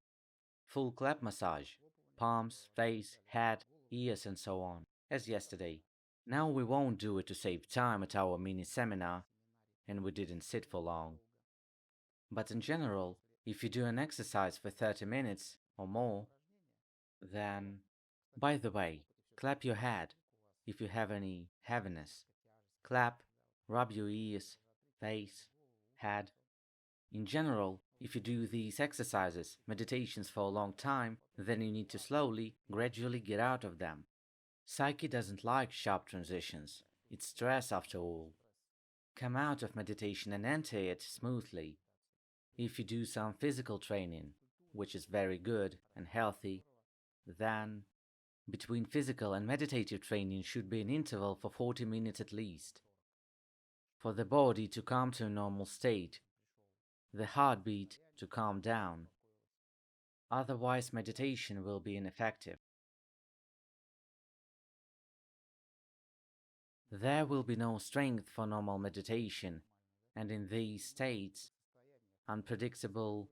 Full clap massage, palms, face, head, ears and so on, as yesterday. Now we won't do it to save time at our mini seminar, and we didn't sit for long. But in general, if you do an exercise for 30 minutes or more, then, by the way, clap your head if you have any heaviness. Clap, rub your ears, face, head. In general, if you do these exercises, meditations for a long time, then you need to slowly, gradually get out of them. Psyche doesn't like sharp transitions. It's stress after all. Come out of meditation and enter it smoothly. If you do some physical training, which is very good and healthy, then between physical and meditative training should be an interval for 40 minutes at least. For the body to come to a normal state, the heartbeat to calm down. Otherwise, meditation will be ineffective. There will be no strength for normal meditation, and in these states, unpredictable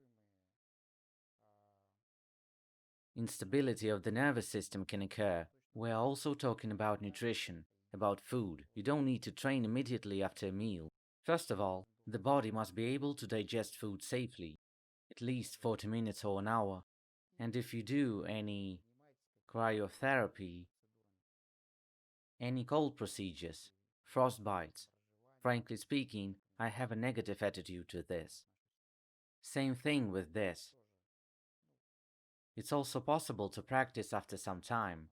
instability of the nervous system can occur. We are also talking about nutrition, about food. You don't need to train immediately after a meal. First of all, the body must be able to digest food safely, at least 40 minutes or an hour. And if you do any cryotherapy, any cold procedures, frostbites, frankly speaking, I have a negative attitude to this. Same thing with this. It's also possible to practice after some time.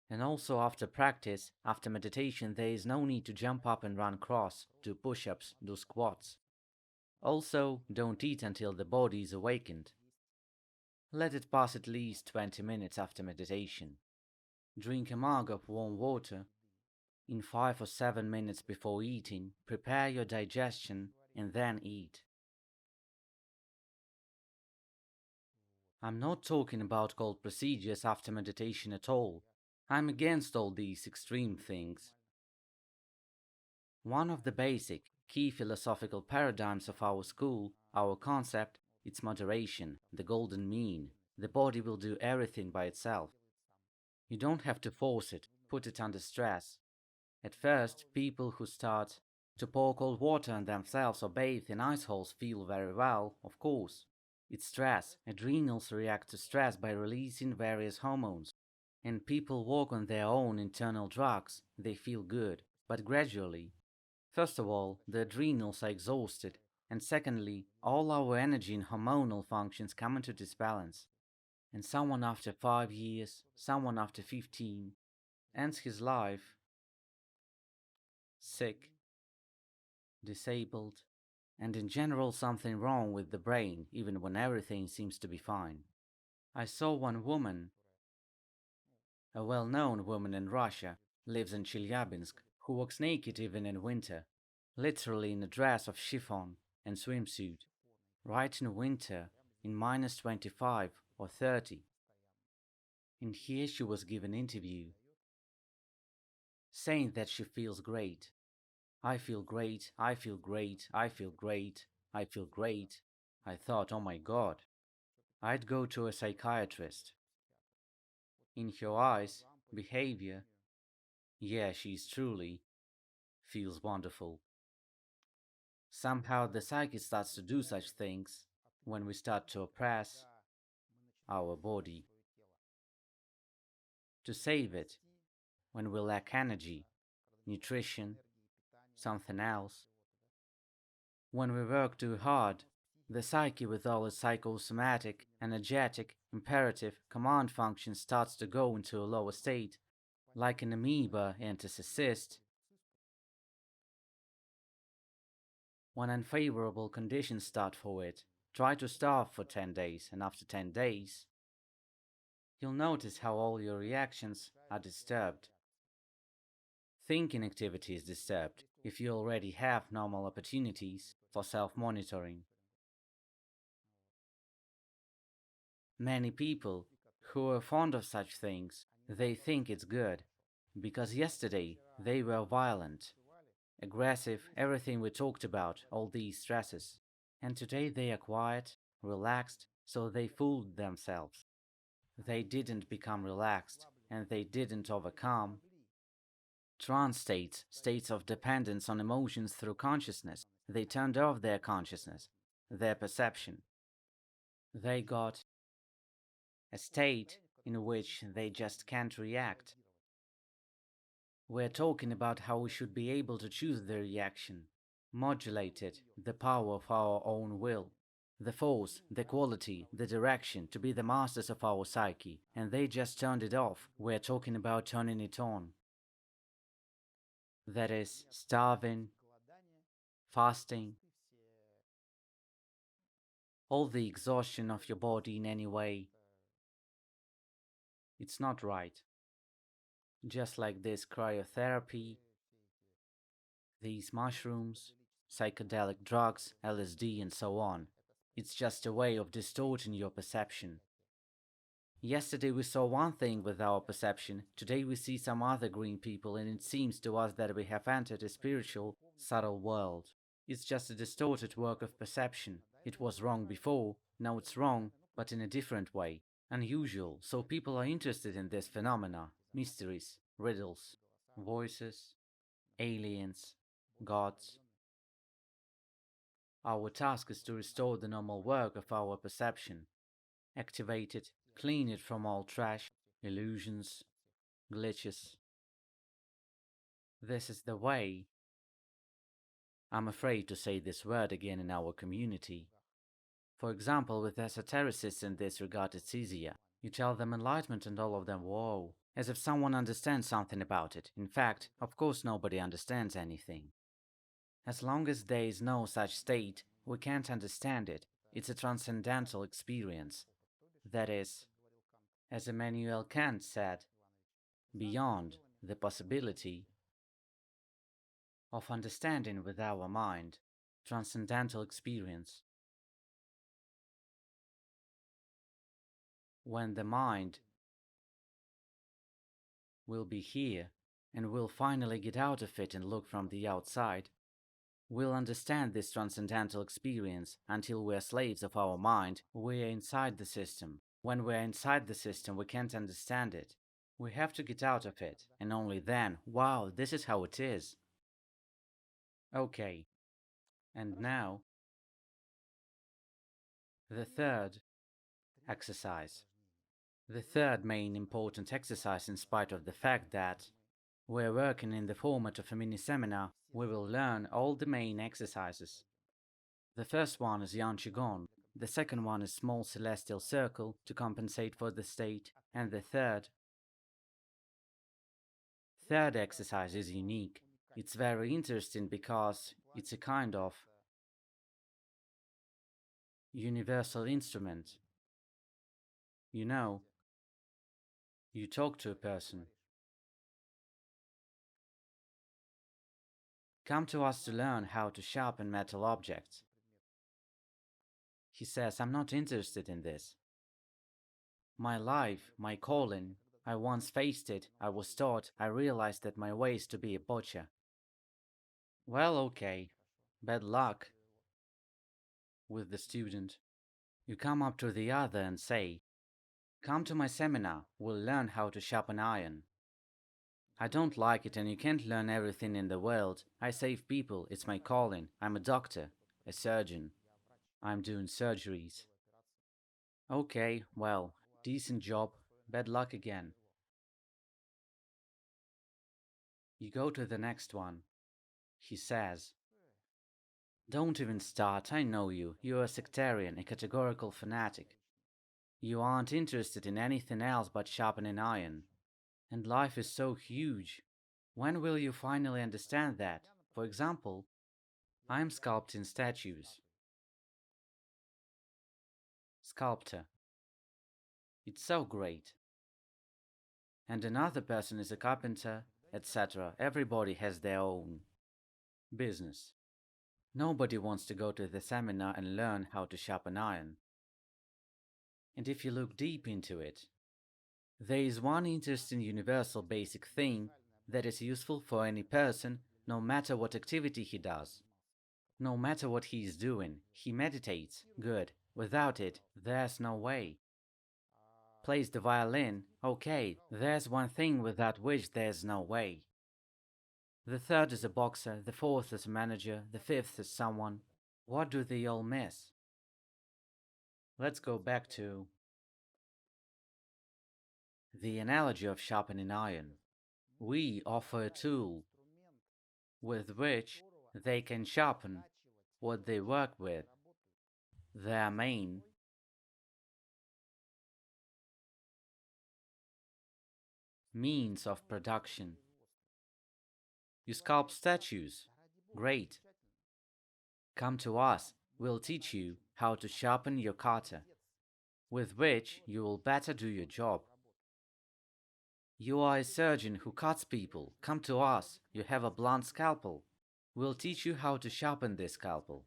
And also after practice, after meditation, there is no need to jump up and run cross, do push-ups, do squats. Also, don't eat until the body is awakened. Let it pass at least 20 minutes after meditation. Drink a mug of warm water. In 5 or 7 minutes before eating, prepare your digestion and then eat. I'm not talking about cold procedures after meditation at all. I'm against all these extreme things. One of the basic, key philosophical paradigms of our school, our concept, it's moderation, the golden mean. The body will do everything by itself. You don't have to force it, put it under stress. At first, people who start to pour cold water on themselves or bathe in ice holes feel very well, of course. It's stress. Adrenals react to stress by releasing various hormones. And people work on their own internal drugs, they feel good. But gradually, first of all, the adrenals are exhausted, and secondly, all our energy and hormonal functions come into disbalance. And someone after 5 years, someone after 15, ends his life sick, disabled, and in general something wrong with the brain, even when everything seems to be fine. I saw one woman, a well-known woman in Russia, lives in Chelyabinsk, who walks naked even in winter, literally in a dress of chiffon and swimsuit, right in winter, in minus 25 or 30. And here she was given an interview, saying that she feels great. I feel great, I feel great, I feel great, I feel great. I thought, oh my god, I'd go to a psychiatrist. In her eyes, behavior, yeah, she's truly feels wonderful. Somehow the psyche starts to do such things when we start to oppress our body, to save it when we lack energy, nutrition, something else, when we work too hard, The psyche, with all its psychosomatic, energetic, imperative, command function, starts to go into a lower state, like an amoeba enters a cyst. When unfavorable conditions start for it, try to starve for 10 days, and after 10 days, you'll notice how all your reactions are disturbed. Thinking activity is disturbed if you already have normal opportunities for self-monitoring. Many people who are fond of such things, they think it's good, because yesterday they were violent, aggressive, everything we talked about, all these stresses. And today they are quiet, relaxed, so they fooled themselves. They didn't become relaxed, and they didn't overcome trance states, states of dependence on emotions through consciousness. They turned off their consciousness, their perception. They got a state in which they just can't react. We're talking about how we should be able to choose the reaction, modulate it, the power of our own will, the force, the quality, the direction, to be the masters of our psyche, and they just turned it off. We're talking about turning it on. That is, starving, fasting, all the exhaustion of your body in any way. It's not right. Just like this cryotherapy, these mushrooms, psychedelic drugs, LSD, and so on. It's just a way of distorting your perception. Yesterday we saw one thing with our perception, today we see some other green people, and it seems to us that we have entered a spiritual, subtle world. It's just a distorted work of perception. It was wrong before, now it's wrong, but in a different way. Unusual, so people are interested in this phenomena, mysteries, riddles, voices, aliens, gods. Our task is to restore the normal work of our perception, activate it, clean it from all trash, illusions, glitches. This is the way. I'm afraid to say this word again in our community. For example, with esotericists in this regard, it's easier. You tell them enlightenment and all of them, whoa, as if someone understands something about it. In fact, of course, nobody understands anything. As long as there is no such state, we can't understand it. It's a transcendental experience. That is, as Immanuel Kant said, beyond the possibility of understanding with our mind, transcendental experience. When the mind will be here and we'll finally get out of it and look from the outside, we'll understand this transcendental experience. Until we're slaves of our mind, we're inside the system. When we're inside the system, we can't understand it. We have to get out of it, and only then, wow, this is how it is. Okay, and now, the third exercise. The third main important exercise, in spite of the fact that we're working in the format of a mini seminar, we will learn all the main exercises. The first one is Yan Qigong, the second one is small celestial circle to compensate for the state, and the third exercise is unique. It's very interesting because it's a kind of universal instrument. You know, you talk to a person. Come to us to learn how to sharpen metal objects. He says, I'm not interested in this. My life, my calling, I once faced it, I was taught, I realized that my way is to be a butcher. Well, okay, bad luck with the student. You come up to the other and say, come to my seminar, we'll learn how to sharpen iron. I don't like it, and you can't learn everything in the world. I save people, it's my calling. I'm a doctor, a surgeon. I'm doing surgeries. Okay, well, decent job, bad luck again. You go to the next one. He says, Don't even start, I know you. You're a sectarian, a categorical fanatic. You aren't interested in anything else but sharpening iron. And life is so huge. When will you finally understand that? For example, I'm sculpting statues. Sculptor. It's so great. And another person is a carpenter, etc. Everybody has their own business. Nobody wants to go to the seminar and learn how to sharpen iron. And if you look deep into it, there is one interesting universal basic thing that is useful for any person, no matter what activity he does. No matter what he is doing, he meditates. Good. Without it, there's no way. Plays the violin. Okay, there's one thing without which there's no way. The third is a boxer, the fourth is a manager, the fifth is someone. What do they all miss? Let's go back to the analogy of sharpening iron. We offer a tool with which they can sharpen what they work with, their main means of production. You sculpt statues. Great. Come to us. We'll teach you how to sharpen your cutter, with which you will better do your job. You are a surgeon who cuts people. Come to us. You have a blunt scalpel. We'll teach you how to sharpen this scalpel.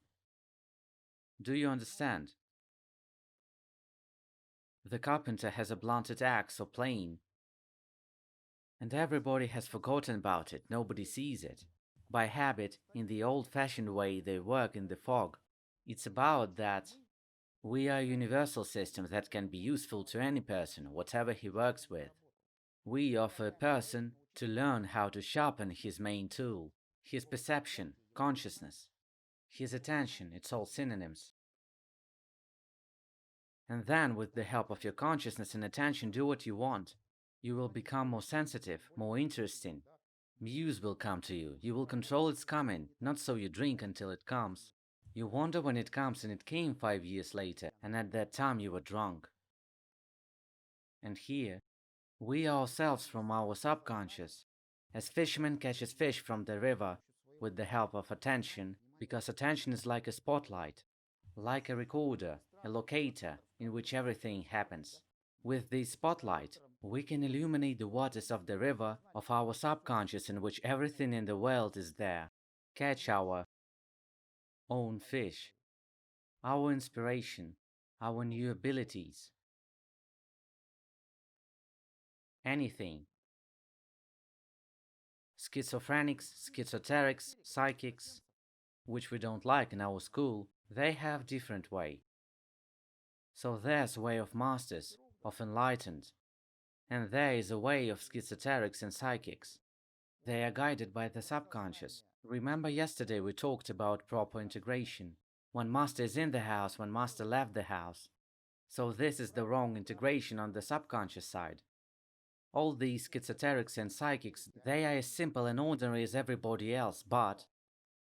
Do you understand? The carpenter has a blunted axe or plane, and everybody has forgotten about it. Nobody sees it. By habit, in the old-fashioned way they work in the fog. It's about that. We are a universal system that can be useful to any person, whatever he works with. We offer a person to learn how to sharpen his main tool, his perception, consciousness, his attention, it's all synonyms. And then, with the help of your consciousness and attention, do what you want. You will become more sensitive, more interesting. Muse will come to you. You will control its coming, not so you drink until it comes. You wonder when it comes, and it came 5 years later, and at that time you were drunk. And here, we ourselves from our subconscious, as fishermen catches fish from the river with the help of attention, because attention is like a spotlight, like a recorder, a locator in which everything happens. With this spotlight, we can illuminate the waters of the river of our subconscious in which everything in the world is there. Catch our own fish, our inspiration, our new abilities, anything. Schizophrenics, schizoterics, psychics, which we don't like in our school, they have different way. So there's a way of masters, of enlightened, and there is a way of schizoterics and psychics. They are guided by the subconscious. Remember yesterday we talked about proper integration. When master is in the house, when master left the house. So this is the wrong integration on the subconscious side. All these schizoterics and psychics, they are as simple and ordinary as everybody else, but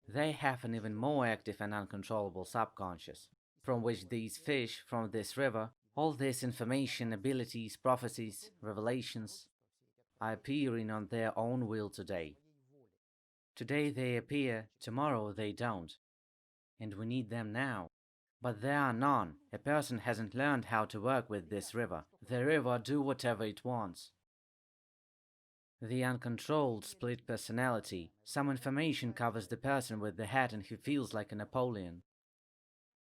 they have an even more active and uncontrollable subconscious, from which these fish from this river, all this information, abilities, prophecies, revelations, are appearing on their own will today. Today they appear, tomorrow they don't. And we need them now. But there are none. A person hasn't learned how to work with this river. The river do whatever it wants. The uncontrolled split personality. Some information covers the person with the hat and he feels like a Napoleon.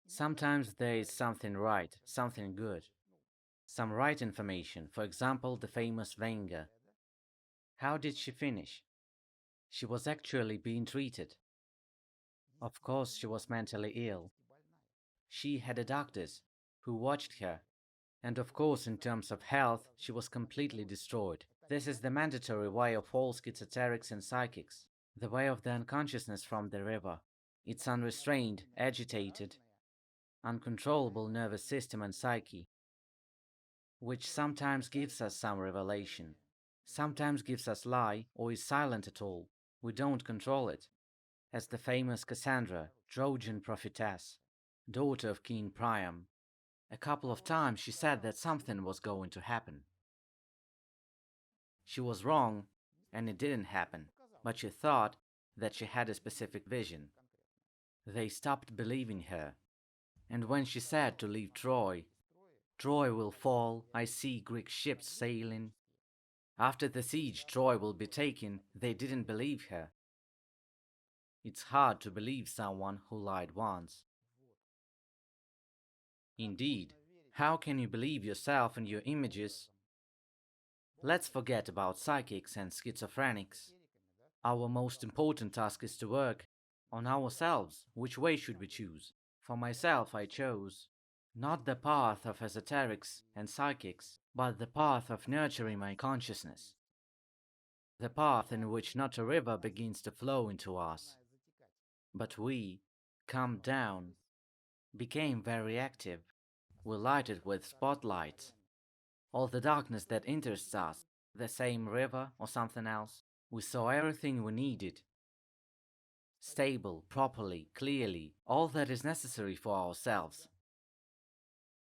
Sometimes there is something right, something good. Some right information, for example, the famous Wenger. How did she finish? She was actually being treated. Of course, she was mentally ill. She had a doctors who watched her. And of course, in terms of health, she was completely destroyed. This is the mandatory way of all schizoterics and psychics, the way of the unconsciousness from the river. Its unrestrained, agitated, uncontrollable nervous system and psyche, which sometimes gives us some revelation, sometimes gives us lie or is silent at all. We don't control it. as the famous Cassandra, Trojan prophetess, daughter of King Priam. A couple of times she said that something was going to happen. She was wrong, and it didn't happen, but she thought that she had a specific vision. They stopped believing her, and when she said to leave Troy, Troy will fall, I see Greek ships sailing. After the siege, Troy will be taken, they didn't believe her. It's hard to believe someone who lied once. Indeed, how can you believe yourself and your images? Let's forget about psychics and schizophrenics. Our most important task is to work on ourselves. Which way should we choose? For myself, I chose not the path of esoterics and psychics, but the path of nurturing my consciousness. The path in which not a river begins to flow into us, but we, calmed down, became very active. We lighted with spotlights. All the darkness that interests us, the same river or something else, we saw everything we needed. Stable, properly, clearly, all that is necessary for ourselves.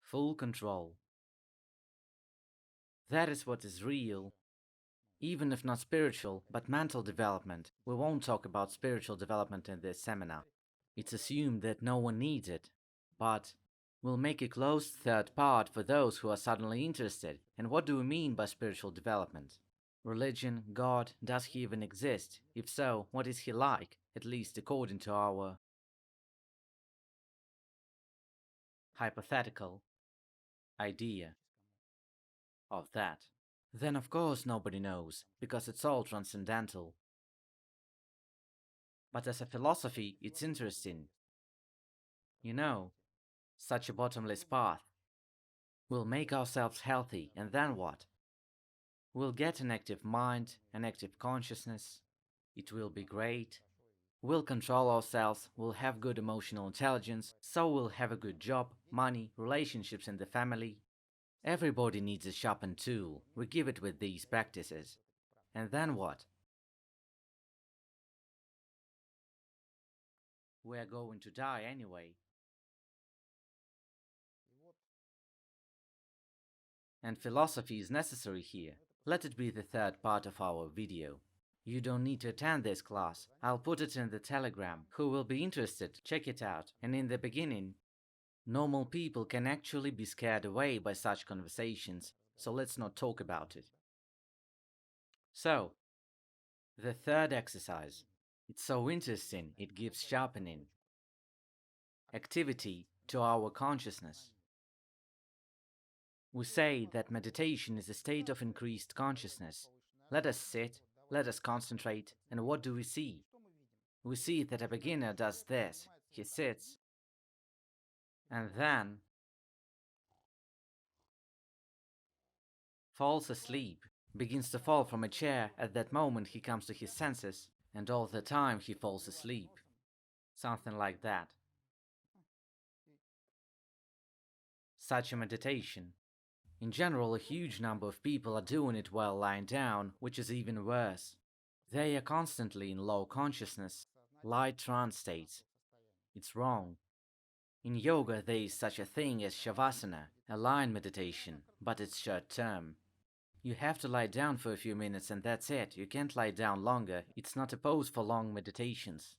Full control. That is what is real. Even if not spiritual, but mental development. We won't talk about spiritual development in this seminar. It's assumed that no one needs it. But we'll make a closed third part for those who are suddenly interested. And what do we mean by spiritual development? Religion, God, does he even exist? If so, what is he like, at least according to our hypothetical idea of that? Then of course nobody knows, because it's all transcendental. But as a philosophy, it's interesting. You know, such a bottomless path. We'll make ourselves healthy, and then what? We'll get an active mind, an active consciousness. It will be great. We'll control ourselves, we'll have good emotional intelligence, so we'll have a good job, money, relationships in the family. Everybody needs a sharpened tool. We give it with these practices. And then what? We're going to die anyway. And philosophy is necessary here. Let it be the third part of our video. You don't need to attend this class. I'll put it in the Telegram. Who will be interested, check it out. And in the beginning, normal people can actually be scared away by such conversations, so let's not talk about it. So, the third exercise. It's so interesting, it gives sharpening, activity to our consciousness. We say that meditation is a state of increased consciousness. Let us sit, let us concentrate, and what do we see? We see that a beginner does this. He sits, and then falls asleep, begins to fall from a chair. At that moment he comes to his senses, and all the time he falls asleep. Something like that. Such a meditation. In general, a huge number of people are doing it while lying down, which is even worse. They are constantly in low consciousness, light trance states. It's wrong. In yoga, there is such a thing as shavasana, a lying meditation, but it's short term. You have to lie down for a few minutes and that's it. You can't lie down longer. It's not a pose for long meditations.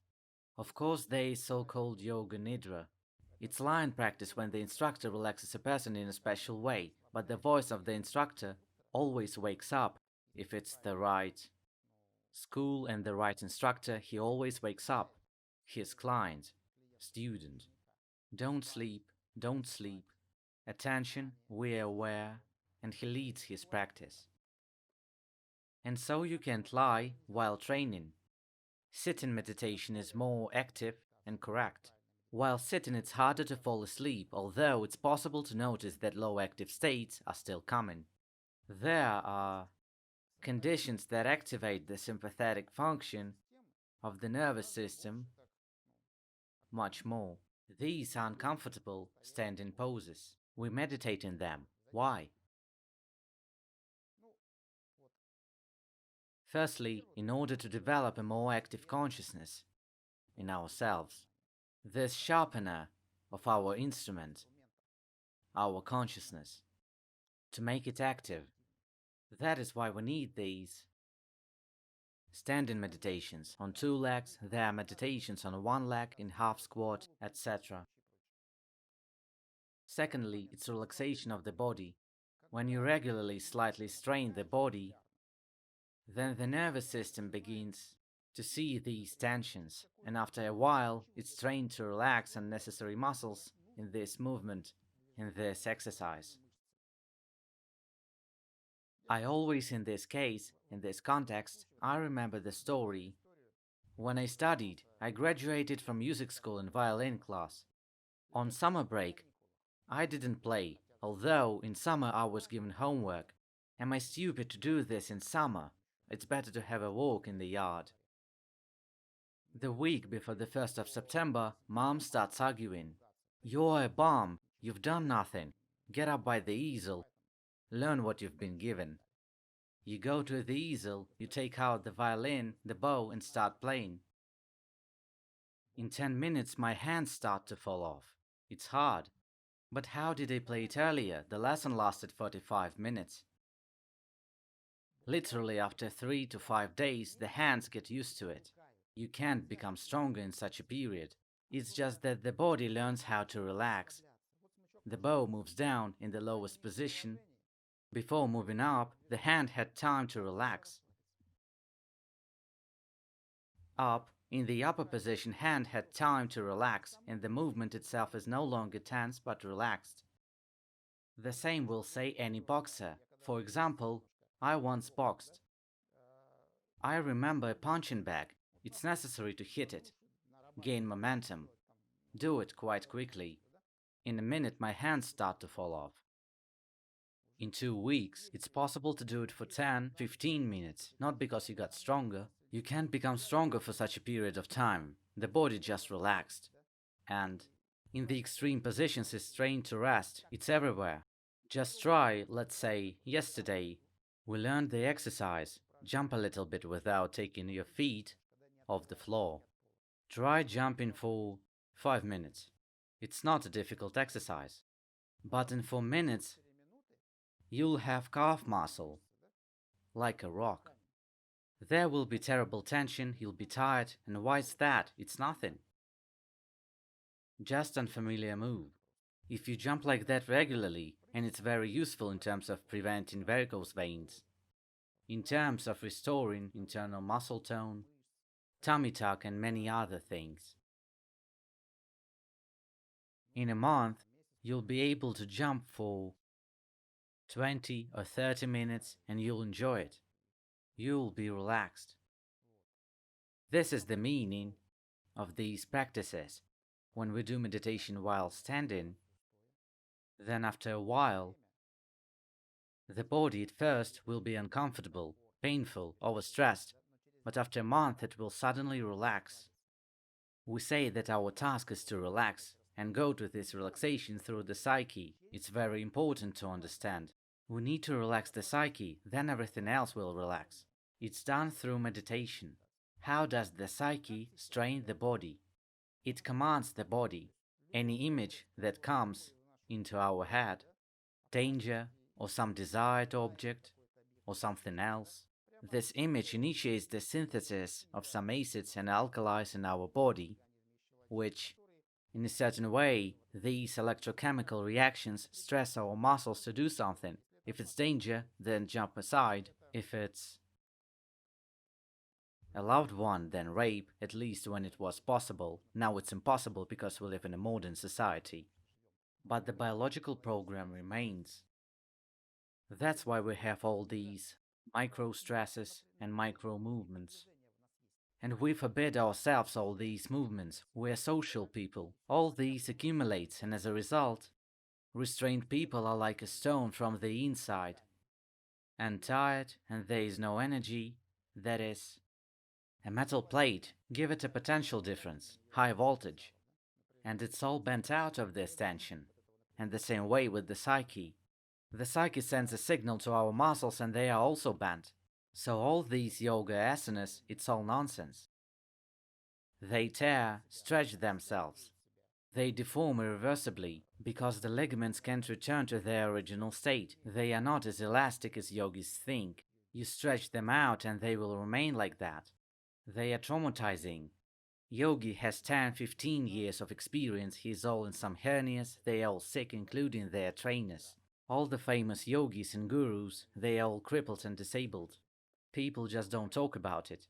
Of course, there is so-called yoga nidra. It's lying practice when the instructor relaxes a person in a special way, but the voice of the instructor always wakes up. If it's the right school and the right instructor, he always wakes up. His client, student. Don't sleep, don't sleep. Attention, we're aware, and he leads his practice. And so you can't lie while training. Sitting meditation is more active and correct. While sitting, it's harder to fall asleep, although it's possible to notice that low active states are still coming. There are conditions that activate the sympathetic function of the nervous system much more. These are uncomfortable standing poses. We meditate in them. Why? Firstly, in order to develop a more active consciousness. in ourselves, this sharpener of our instrument, our consciousness, to make it active. That is why we need these standing meditations on two legs, there are meditations on one leg in half squat, etc. Secondly, it's relaxation of the body. When you regularly slightly strain the body, then the nervous system begins to see these tensions, and after a while, it's trained to relax unnecessary muscles in this movement, in this exercise. I always, in this case, in this context, I remember the story. When I studied, I graduated from music school in violin class. On summer break, I didn't play, although in summer I was given homework. Am I stupid to do this in summer? It's better to have a walk in the yard. The week before the 1st of September, Mom starts arguing. You're a bum, you've done nothing. Get up by the easel. Learn what you've been given. You go to the easel, you take out the violin, the bow, and start playing. In 10 minutes, my hands start to fall off. It's hard. But how did I play it earlier? The lesson lasted 45 minutes. Literally, after 3 to 5 days, the hands get used to it. You can't become stronger in such a period. It's just that the body learns how to relax. The bow moves down in the lowest position. Before moving up, the hand had time to relax. Up, in the upper position, hand had time to relax, and the movement itself is no longer tense but relaxed. The same will say any boxer. For example, I once boxed. I remember a punching bag. It's necessary to hit it, gain momentum, do it quite quickly. In a minute, my hands start to fall off. In 2 weeks, it's possible to do it for 10, 15 minutes, not because you got stronger. You can't become stronger for such a period of time. The body just relaxed. And in the extreme positions, it's trained to rest. It's everywhere. Just try, let's say, yesterday, we learned the exercise. Jump a little bit without taking your feet off the floor. Try jumping for 5 minutes. It's not a difficult exercise. But in 4 minutes, you'll have calf muscle, like a rock. There will be terrible tension, you'll be tired, and why's that? It's nothing. Just unfamiliar move. If you jump like that regularly, and it's very useful in terms of preventing varicose veins, in terms of restoring internal muscle tone, tummy tuck, and many other things. In a month, you'll be able to jump for 20 or 30 minutes and you'll enjoy it. You'll be relaxed. This is the meaning of these practices. When we do meditation while standing, then after a while, the body at first will be uncomfortable, painful, overstressed, but after a month it will suddenly relax. We say that our task is to relax and go to this relaxation through the psyche. It's very important to understand. We need to relax the psyche, then everything else will relax. It's done through meditation. How does the psyche strain the body? It commands the body. Any image that comes into our head, danger, or some desired object, or something else, this image initiates the synthesis of some acids and alkalis in our body, which, in a certain way, these electrochemical reactions stress our muscles to do something. If it's danger, then jump aside. If it's a loved one, then rape, at least when it was possible. Now it's impossible because we live in a modern society. But the biological program remains. That's why we have all these micro stresses and micro movements. And we forbid ourselves all these movements. We're social people. All these accumulates, and as a result, restrained people are like a stone from the inside. And tired, and there is no energy, that is, a metal plate, give it a potential difference, high voltage, and it's all bent out of this tension. And the same way with the psyche. The psyche sends a signal to our muscles and they are also bent. So all these yoga asanas, it's all nonsense. They tear, stretch themselves. They deform irreversibly because the ligaments can't return to their original state. They are not as elastic as yogis think. You stretch them out and they will remain like that. They are traumatizing. Yogi has 10, 15 years of experience. He's all in some hernias. They are all sick, including their trainers. All the famous yogis and gurus, they are all crippled and disabled. People just don't talk about it.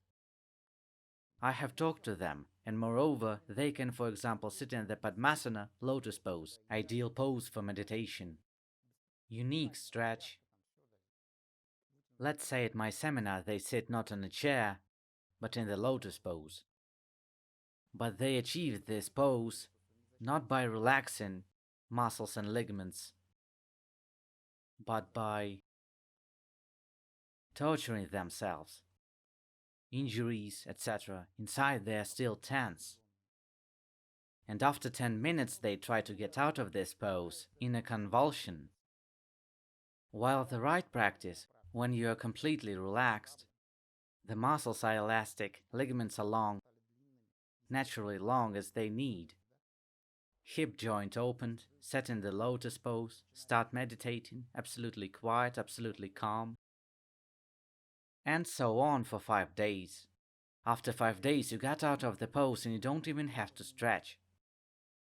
I have talked to them, and moreover, they can, for example, sit in the Padmasana lotus pose, ideal pose for meditation. Unique stretch. Let's say at my seminar they sit not on a chair, but in the lotus pose. But they achieve this pose not by relaxing muscles and ligaments, but by torturing themselves. Injuries, etc., inside they are still tense. And after 10 minutes they try to get out of this pose in a convulsion. While the right practice, when you are completely relaxed, the muscles are elastic, ligaments are long, naturally long as they need. Hip joint opened, set in the lotus pose, start meditating, absolutely quiet, absolutely calm. And so on for 5 days. After 5 days you get out of the pose and you don't even have to stretch.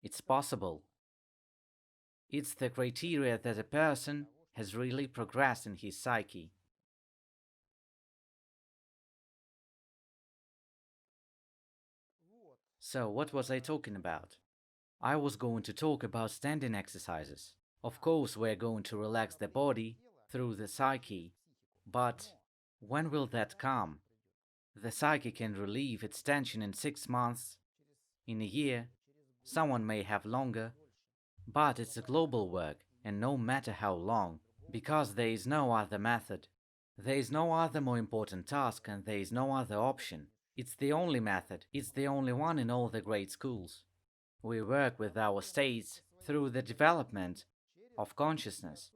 It's possible. It's the criteria that a person has really progressed in his psyche. So, what was I talking about? I was going to talk about standing exercises. Of course, we're going to relax the body through the psyche, but when will that come? The psyche can relieve its tension in 6 months, in a year, someone may have longer, but it's a global work, and no matter how long, because there is no other method. There is no other more important task, and there is no other option. It's the only method, it's the only one in all the great schools. We work with our states through the development of consciousness.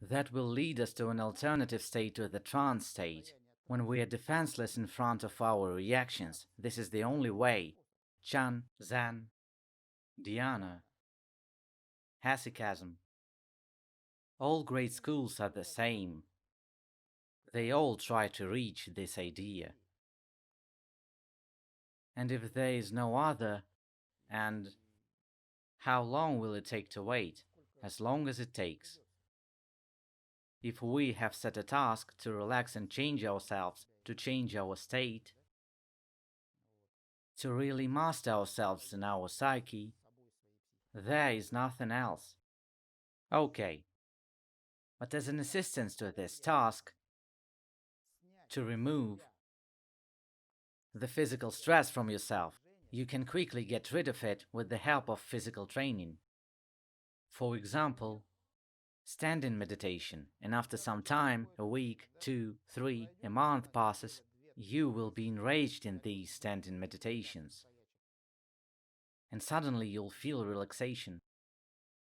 That will lead us to an alternative state, to the trance state, when we are defenseless in front of our reactions. This is the only way. Chan, Zen, Dhyana, Hesychasm. All great schools are the same. They all try to reach this idea. And if there is no other, and how long will it take to wait? As long as it takes. If we have set a task to relax and change ourselves, to change our state, to really master ourselves and our psyche, there is nothing else. Okay, but as an assistance to this task, to remove the physical stress from yourself, you can quickly get rid of it with the help of physical training. For example, standing meditation, and after some time, a week, 2, 3, a month passes, you will be enraged in these standing meditations. And suddenly you'll feel relaxation.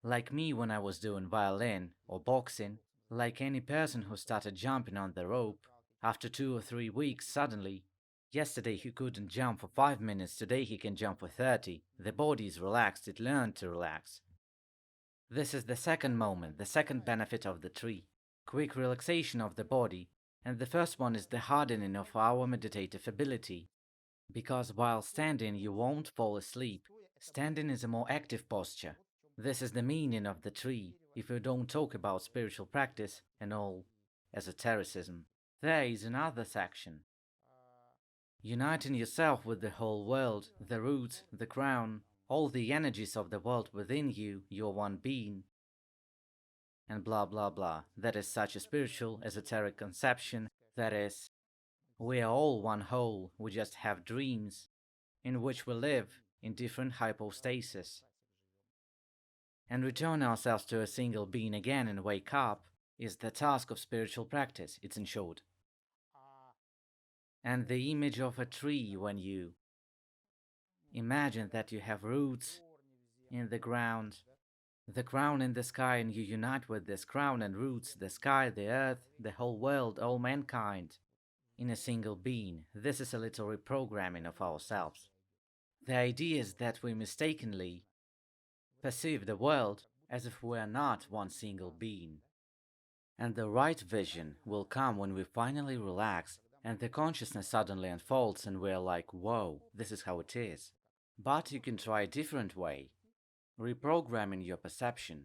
Like me when I was doing violin or boxing, like any person who started jumping on the rope. After 2 or 3 weeks, suddenly, yesterday he couldn't jump for 5 minutes, today he can jump for 30. The body is relaxed, it learned to relax. This is the second moment, the second benefit of the tree. Quick relaxation of the body, and the first one is the hardening of our meditative ability. Because while standing you won't fall asleep. Standing is a more active posture. This is the meaning of the tree, if you don't talk about spiritual practice and all esotericism. There is another section. Uniting yourself with the whole world, the roots, the crown, all the energies of the world within you, your one being, and blah blah blah. That is such a spiritual, esoteric conception. That is, we are all one whole, we just have dreams, in which we live in different hypostases. And return ourselves to a single being again and wake up is the task of spiritual practice, it's in short. And the image of a tree, when you imagine that you have roots in the crown in the sky, and you unite with this crown and roots, the sky, the earth, the whole world, all mankind, in a single being. This is a little reprogramming of ourselves. The idea is that we mistakenly perceive the world as if we are not one single being. And the right vision will come when we finally relax and the consciousness suddenly unfolds and we're like, whoa, this is how it is. But you can try a different way, reprogramming your perception,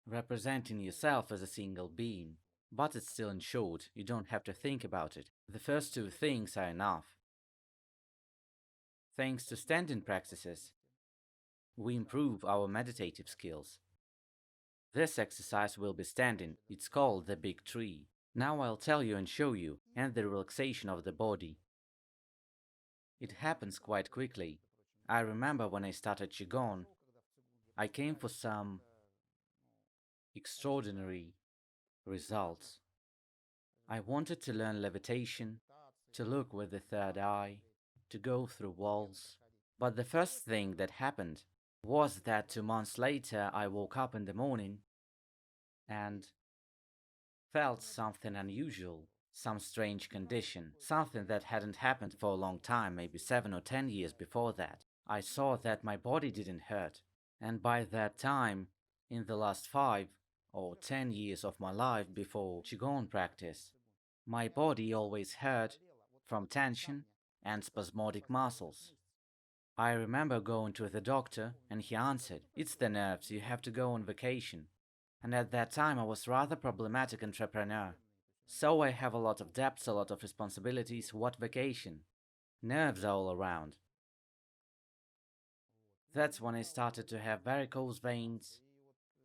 representing yourself as a single being. But it's still in short, you don't have to think about it. The first two things are enough. Thanks to standing practices, we improve our meditative skills. This exercise will be standing. It's called the big tree. Now I'll tell you and show you, and the relaxation of the body. It happens quite quickly. I remember when I started Qigong, I came for some extraordinary results. I wanted to learn levitation, to look with the third eye, to go through walls. But the first thing that happened was that 2 months later I woke up in the morning and felt something unusual, some strange condition, something that hadn't happened for a long time, maybe 7 or 10 years before that. I saw that my body didn't hurt, and by that time, in the last 5 or 10 years of my life before Qigong practice, my body always hurt from tension and spasmodic muscles. I remember going to the doctor and he answered, "It's the nerves, you have to go on vacation." And at that time I was rather problematic entrepreneur. So I have a lot of debts, a lot of responsibilities, what vacation? Nerves all around. That's when I started to have varicose veins.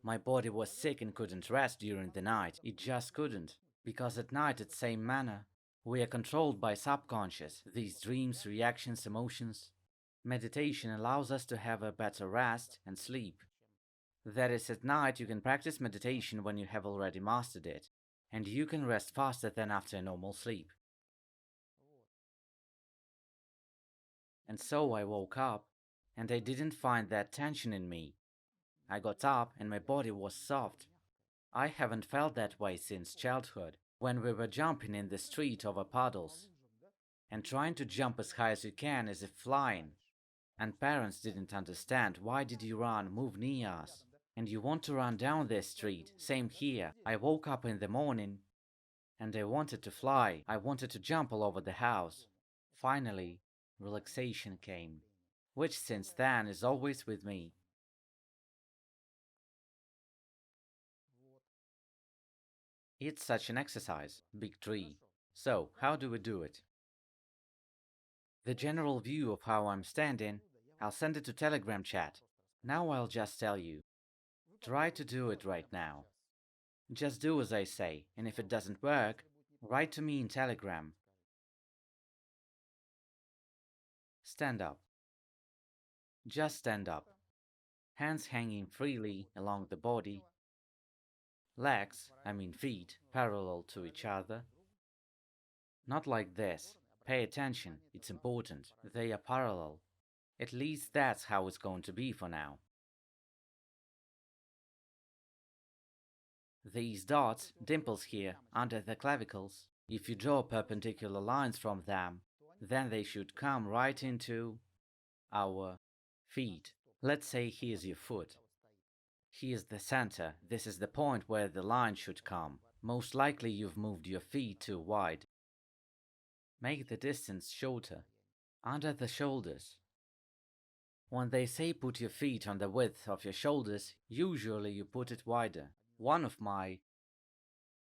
My body was sick and couldn't rest during the night. It just couldn't. Because at night, it's same manner. We are controlled by subconscious, these dreams, reactions, emotions. Meditation allows us to have a better rest and sleep. That is, at night you can practice meditation when you have already mastered it, and you can rest faster than after a normal sleep. And so I woke up, and I didn't find that tension in me. I got up and my body was soft. I haven't felt that way since childhood, when we were jumping in the street over puddles, and trying to jump as high as you can as if flying. And parents didn't understand, why did you run, move near us? And you want to run down this street, same here. I woke up in the morning and I wanted to fly, I wanted to jump all over the house. Finally, relaxation came, which since then is always with me. It's such an exercise, big tree. So, how do we do it? The general view of how I'm standing, I'll send it to Telegram chat. Now I'll just tell you. Try to do it right now. Just do as I say, and if it doesn't work, write to me in Telegram. Stand up. Just stand up. Hands hanging freely along the body. Legs, I mean feet, parallel to each other. Not like this. Pay attention, it's important. They are parallel. At least that's how it's going to be for now. These dots, dimples here, under the clavicles, if you draw perpendicular lines from them, then they should come right into our feet. Let's say here's your foot. Here's the center. This is the point where the line should come. Most likely you've moved your feet too wide. Make the distance shorter. Under the shoulders. When they say put your feet on the width of your shoulders, usually you put it wider. One of my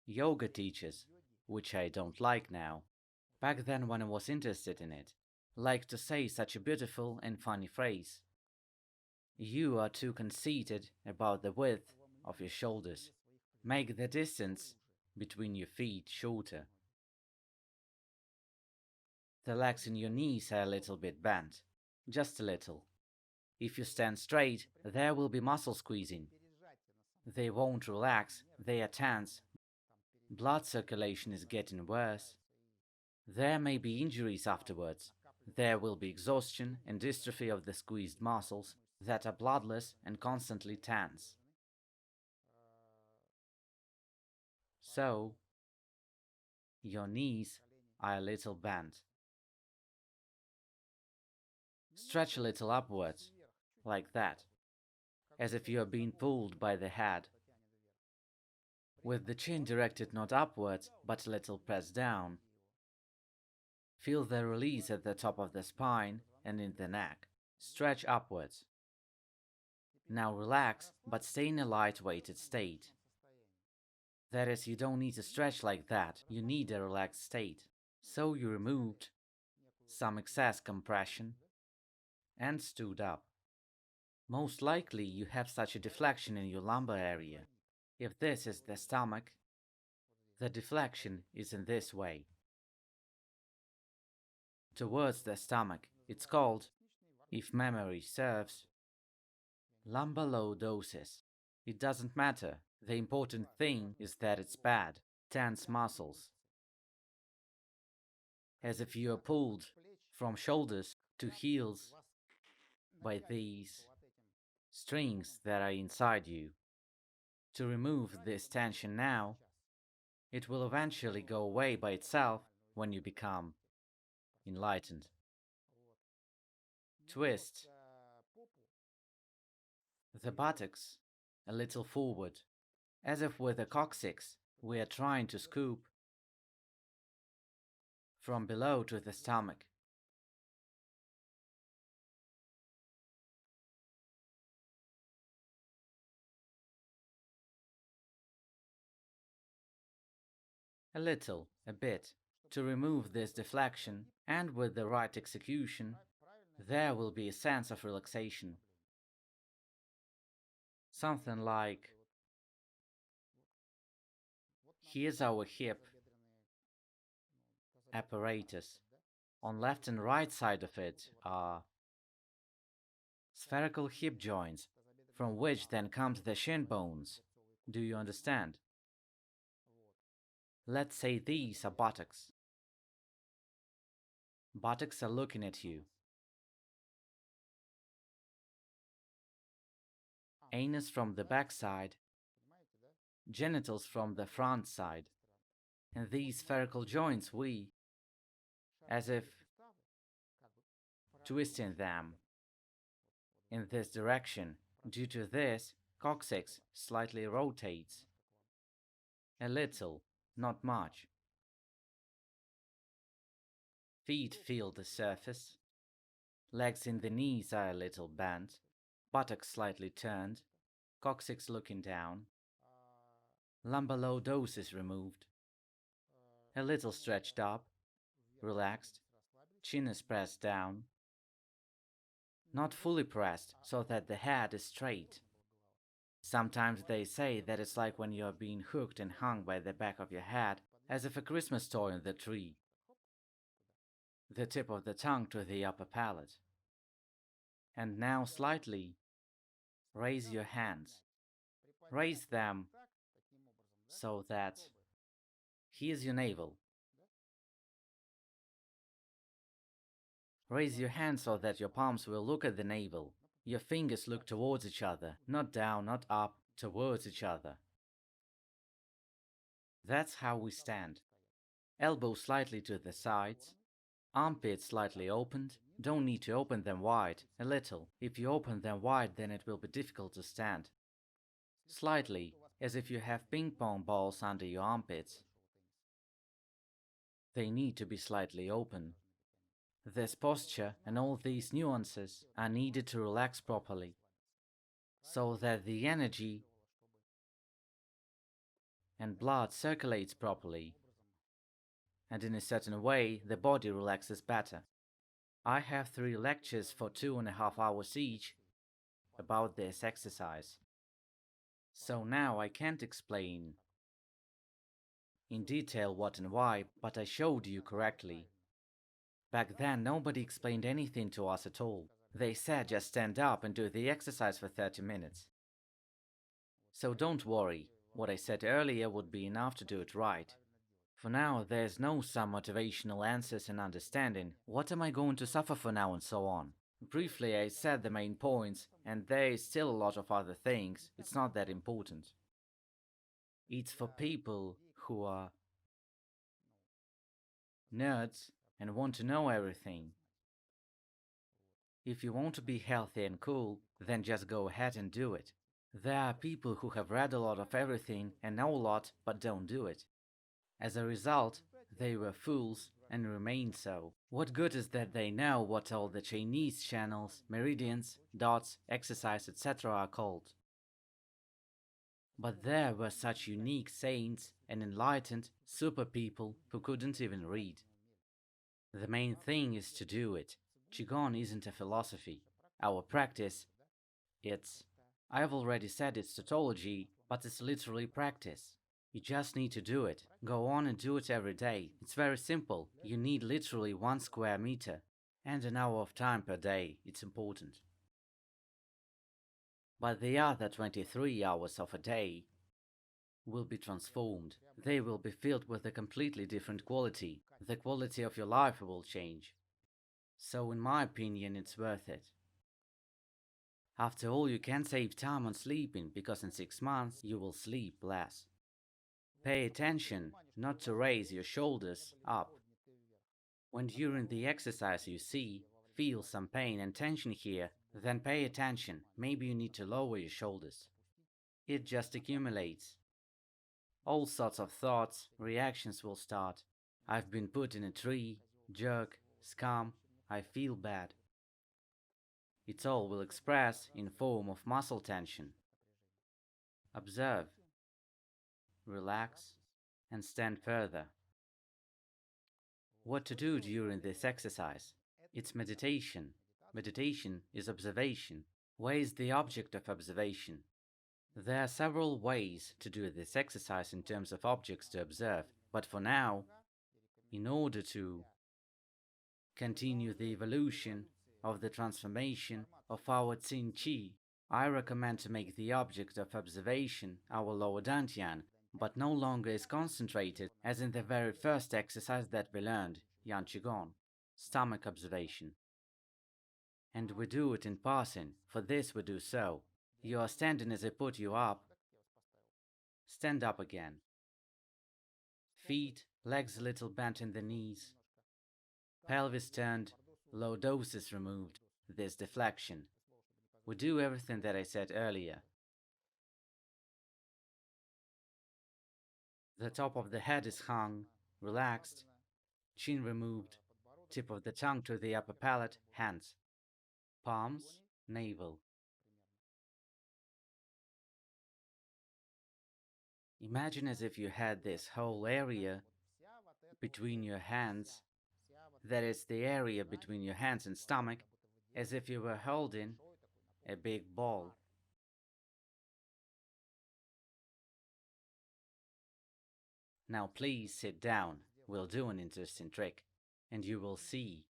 yoga teachers, which I don't like now, back then when I was interested in it, liked to say such a beautiful and funny phrase. You are too conceited about the width of your shoulders. Make the distance between your feet shorter. The legs in your knees are a little bit bent, just a little. If you stand straight, there will be muscle squeezing. They won't relax, they are tense. Blood circulation is getting worse. There may be injuries afterwards. There will be exhaustion and dystrophy of the squeezed muscles that are bloodless and constantly tense. So, your knees are a little bent. Stretch a little upwards, like that, as if you are being pulled by the head, with the chin directed not upwards but a little pressed down. Feel the release at the top of the spine and in the neck. Stretch upwards. Now relax, but stay in a light-weighted state. That is, you don't need to stretch like that, you need a relaxed state. So you removed some excess compression and stood up. Most likely you have such a deflection in your lumbar area. If this is the stomach, the deflection is in this way, towards the stomach. It's called, if memory serves, lumbar lordosis. It doesn't matter. The important thing is that it's bad. Tense muscles, as if you are pulled from shoulders to heels by these strings that are inside you. To remove this tension now, it will eventually go away by itself when you become enlightened. Twist the buttocks a little forward, as if with a coccyx we are trying to scoop from below to the stomach. A bit, to remove this deflection, and with the right execution, there will be a sense of relaxation. Something like, here's our hip apparatus. On left and right side of it are spherical hip joints, from which then comes the shin bones. Do you understand? Let's say these are buttocks. Buttocks are looking at you. Anus from the back side, genitals from the front side. And these spherical joints as if twisting them in this direction. Due to this, coccyx slightly rotates. A little, not much. Feet feel the surface. Legs in the knees are a little bent. Buttocks slightly turned. Coccyx looking down. Lumbar lordosis removed. A little stretched up. Relaxed. Chin is pressed down. Not fully pressed, so that the head is straight. Sometimes they say that it's like when you are being hooked and hung by the back of your head, as if a Christmas toy on the tree. The tip of the tongue to the upper palate. And now slightly raise your hands. Raise them so that here's your navel. Raise your hands so that your palms will look at the navel. Your fingers look towards each other, not down, not up, towards each other. That's how we stand. Elbows slightly to the sides, armpits slightly opened. Don't need to open them wide, a little. If you open them wide, then it will be difficult to stand. Slightly, as if you have ping pong balls under your armpits. They need to be slightly open. This posture and all these nuances are needed to relax properly, so that the energy and blood circulates properly, and in a certain way the body relaxes better. I have 3 lectures for 2.5 hours each about this exercise. So now I can't explain in detail what and why, but I showed you correctly. Back then nobody explained anything to us at all. They said just stand up and do the exercise for 30 minutes. So don't worry, what I said earlier would be enough to do it right. For now, there's no some motivational answers and understanding. What am I going to suffer for now and so on? Briefly, I said the main points, and there is still a lot of other things. It's not that important. It's for people who are nerds and want to know everything. If you want to be healthy and cool, then just go ahead and do it. There are people who have read a lot of everything and know a lot but don't do it. As a result, they were fools and remain so. What good is that they know what all the Chinese channels, meridians, dots, exercise, etc. are called? But there were such unique saints and enlightened super people who couldn't even read. The main thing is to do it. Qigong isn't a philosophy. Our practice, it's. I've already said it's tautology, but it's literally practice. You just need to do it. Go on and do it every day. It's very simple. You need literally 1 square meter and an hour of time per day. It's important. But the other 23 hours of a day will be transformed. They will be filled with a completely different quality. The quality of your life will change. So, in my opinion, it's worth it. After all, you can save time on sleeping because in 6 months you will sleep less. Pay attention not to raise your shoulders up. When during the exercise you see, feel some pain and tension here, then pay attention. Maybe you need to lower your shoulders. It just accumulates. All sorts of thoughts, reactions will start. I've been put in a tree, jerk, scum, I feel bad. It all will express in form of muscle tension. Observe, relax, and stand further. What to do during this exercise? It's meditation. Meditation is observation. Where is the object of observation? There are several ways to do this exercise in terms of objects to observe, but for now, in order to continue the evolution of the transformation of our Qin Qi, I recommend to make the object of observation our lower dantian, but no longer is concentrated as in the very first exercise that we learned, Yan Qigong, stomach observation. And we do it in passing, for this we do so. You are standing as I put you up. Stand up again. Feet, legs a little bent in the knees. Pelvis turned, lordosis removed, this deflection. We do everything that I said earlier. The top of the head is hung, relaxed, chin removed, tip of the tongue to the upper palate, hands, palms, navel. Imagine as if you had this whole area between your hands, that is the area between your hands and stomach, as if you were holding a big ball. Now please sit down, we'll do an interesting trick, and you will see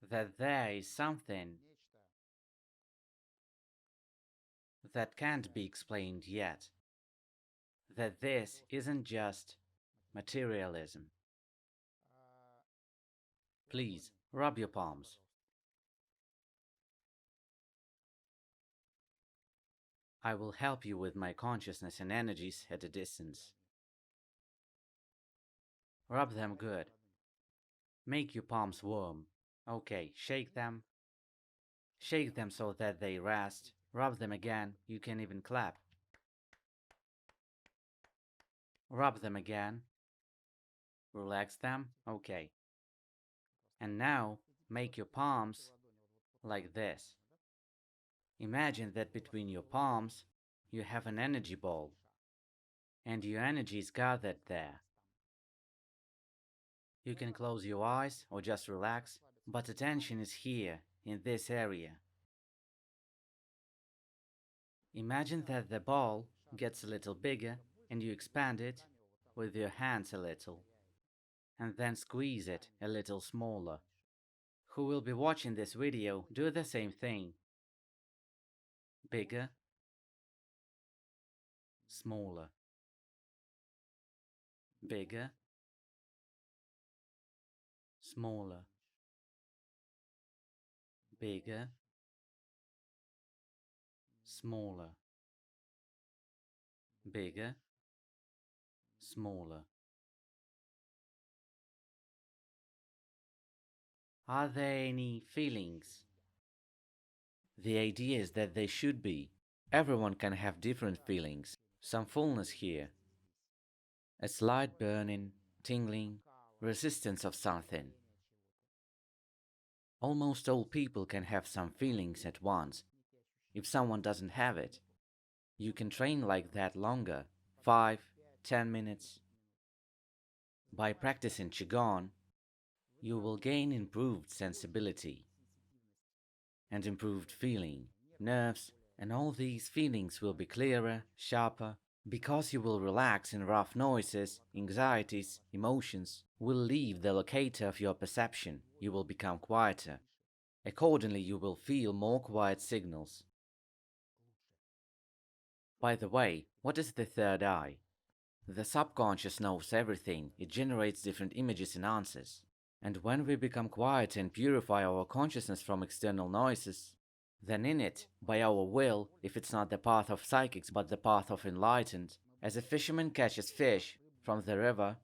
that there is something that can't be explained yet. That this isn't just materialism. Please, rub your palms. I will help you with my consciousness and energies at a distance. Rub them good. Make your palms warm. Okay, shake them. Shake them so that they rest. Rub them again. You can even clap. Rub them again. Relax them. Okay. And now, make your palms like this. Imagine that between your palms, you have an energy ball, and your energy is gathered there. You can close your eyes or just relax, but attention is here, in this area. Imagine that the ball gets a little bigger and you expand it with your hands a little, and then squeeze it a little smaller. Who will be watching this video, do the same thing. Bigger, smaller, bigger, smaller, bigger, smaller, bigger, smaller. Are there any feelings? The idea is that they should be. Everyone can have different feelings. Some fullness here, a slight burning, tingling, resistance of something. Almost all people can have some feelings at once. If someone doesn't have it, you can train like that longer 5, 10 minutes. By practicing Qigong, you will gain improved sensibility and improved feeling, nerves, and all these feelings will be clearer, sharper, because you will relax in rough noises, anxieties, emotions will leave the locator of your perception, you will become quieter. Accordingly, you will feel more quiet signals. By the way, what is the third eye? The subconscious knows everything, it generates different images and answers. And when we become quiet and purify our consciousness from external noises, then in it, by our will, if it's not the path of psychics but the path of enlightened, as a fisherman catches fish from the river,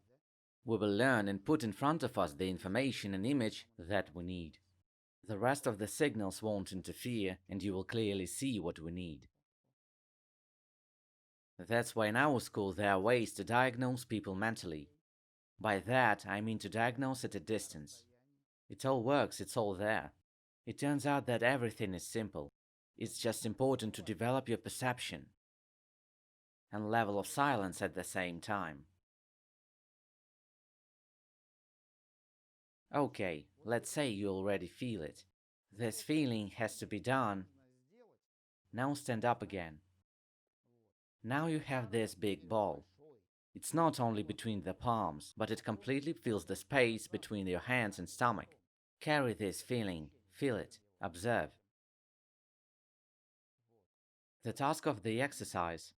we will learn and put in front of us the information and image that we need. The rest of the signals won't interfere and you will clearly see what we need. That's why in our school there are ways to diagnose people mentally. By that, I mean to diagnose at a distance. It all works, it's all there. It turns out that everything is simple. It's just important to develop your perception and level of silence at the same time. Okay, let's say you already feel it. This feeling has to be done. Now stand up again. Now you have this big ball. It's not only between the palms, but it completely fills the space between your hands and stomach. Carry this feeling, feel it, observe. The task of the exercise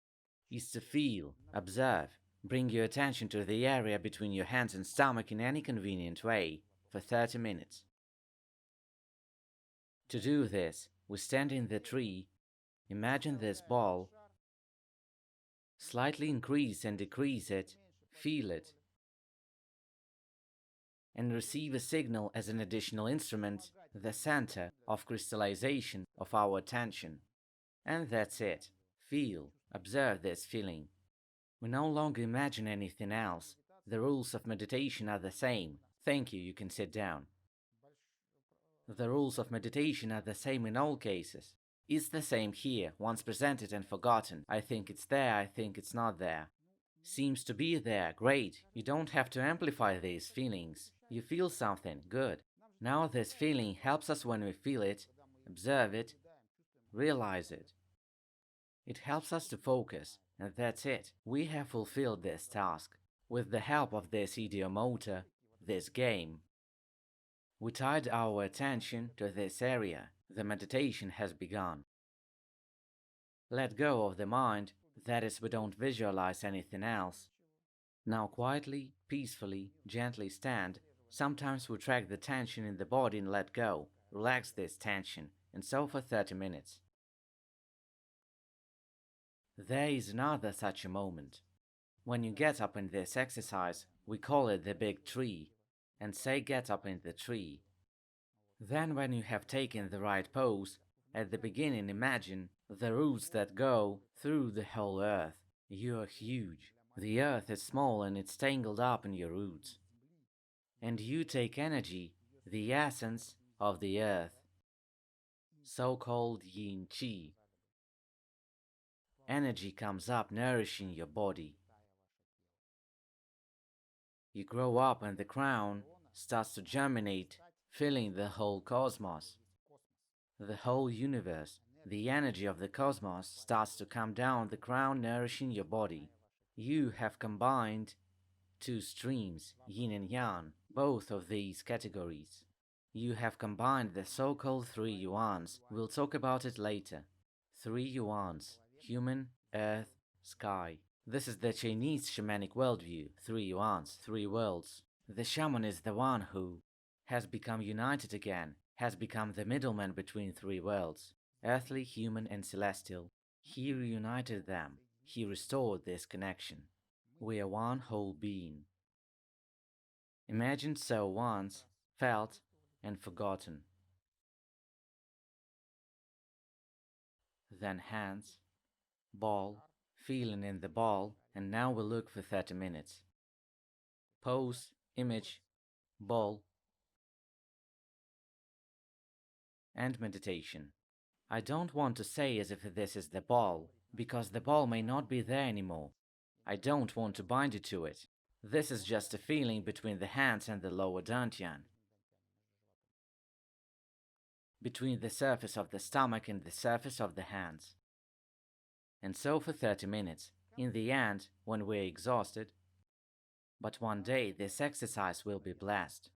is to feel, observe, bring your attention to the area between your hands and stomach in any convenient way for 30 minutes. To do this, we stand in the tree, imagine this ball, slightly increase and decrease it, feel it, and receive a signal as an additional instrument, the center of crystallization of our attention. And that's it. Feel, observe this feeling. We no longer imagine anything else. The rules of meditation are the same. Thank you, you can sit down. The rules of meditation are the same in all cases. It's the same here, once presented and forgotten. I think it's there, I think it's not there. Seems to be there, great. You don't have to amplify these feelings. You feel something, good. Now this feeling helps us when we feel it, observe it, realize it. It helps us to focus, and that's it. We have fulfilled this task. With the help of this ideomotor, this game, we tied our attention to this area. The meditation has begun. Let go of the mind, that is, we don't visualize anything else. Now quietly, peacefully, gently stand. Sometimes we track the tension in the body and let go. Relax this tension, and so for 30 minutes. There is another such a moment. When you get up in this exercise, we call it the big tree, and say get up in the tree. Then when you have taken the right pose, at the beginning imagine the roots that go through the whole earth. You are huge. The earth is small and it's tangled up in your roots. And you take energy, the essence of the earth, so-called yin qi. Energy comes up nourishing your body. You grow up and the crown starts to germinate, filling the whole cosmos, the whole universe. The energy of the cosmos starts to come down the crown, nourishing your body. You have combined two streams, yin and yang, both of these categories. You have combined the so-called three yuans. We'll talk about it later. Three yuans: human, earth, sky. This is the Chinese shamanic worldview. Three yuans, three worlds. The shaman is the one who has become united again, has become the middleman between three worlds, earthly, human, and celestial. He reunited them. He restored this connection. We are one whole being. Imagined so once, felt, and forgotten. Then hands, ball, feeling in the ball, and now we look for 30 minutes. Pose, image, ball, and meditation. I don't want to say as if this is the ball, because the ball may not be there anymore. I don't want to bind you to it. This is just a feeling between the hands and the lower dantian, between the surface of the stomach and the surface of the hands. And so for 30 minutes. In the end, when we're exhausted, but one day this exercise will be blessed.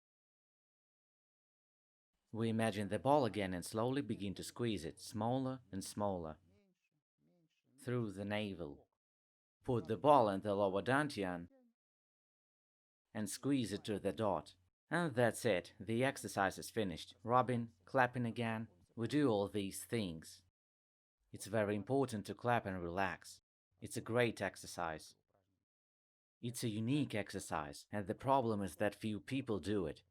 We imagine the ball again and slowly begin to squeeze it smaller and smaller through the navel. Put the ball in the lower dantian and squeeze it to the dot. And that's it, the exercise is finished. Rubbing, clapping again, we do all these things. It's very important to clap and relax. It's a great exercise. It's a unique exercise, and the problem is that few people do it,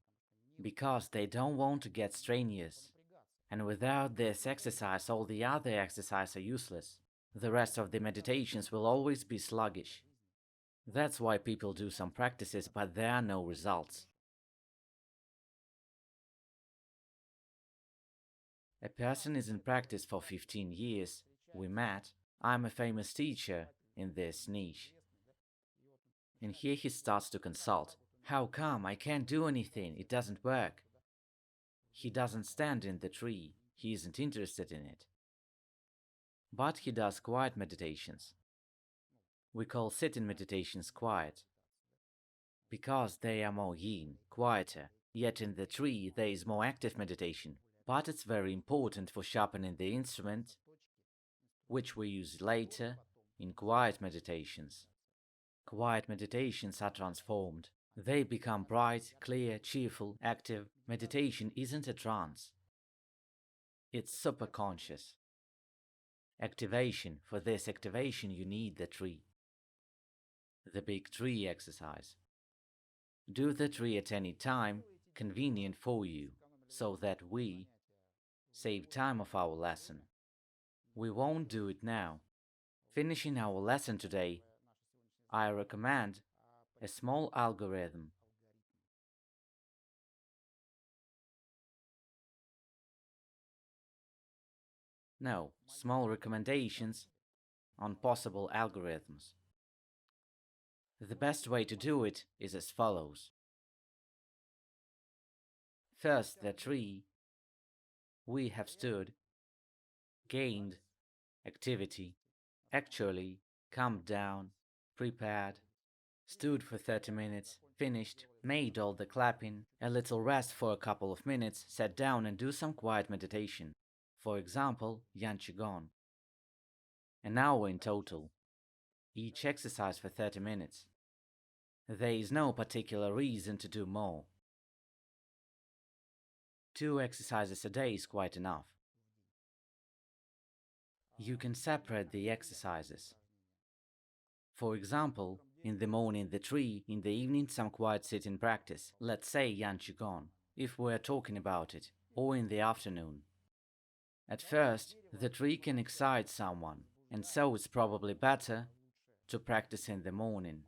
because they don't want to get strenuous. And without this exercise, all the other exercises are useless. The rest of the meditations will always be sluggish. That's why people do some practices, but there are no results. A person is in practice for 15 years. We met. I'm a famous teacher in this niche. And here he starts to consult. How come? I can't do anything. It doesn't work. He doesn't stand in the tree. He isn't interested in it. But he does quiet meditations. We call sitting meditations quiet, because they are more yin, quieter. Yet in the tree there is more active meditation. But it's very important for sharpening the instrument, which we use later in quiet meditations. Quiet meditations are transformed. They become bright, clear, cheerful, active. Meditation isn't a trance. It's superconscious. Activation. For this activation you need the tree. The big tree exercise. Do the tree at any time convenient for you, so that we save time of our lesson. We won't do it now. Finishing our lesson today, I recommend a small algorithm. No, small recommendations on possible algorithms. The best way to do it is as follows. First, the tree we have stood, gained activity, actually calmed down, prepared, stood for 30 minutes, finished, made all the clapping, a little rest for a couple of minutes, sat down and do some quiet meditation. For example, Yan Qigong. An hour in total. Each exercise for 30 minutes. There is no particular reason to do more. 2 exercises a day is quite enough. You can separate the exercises. For example, in the morning the tree, in the evening some quiet sitting practice, let's say Yan Qigong, if we're talking about it, or in the afternoon. At first, the tree can excite someone, and so it's probably better to practice in the morning.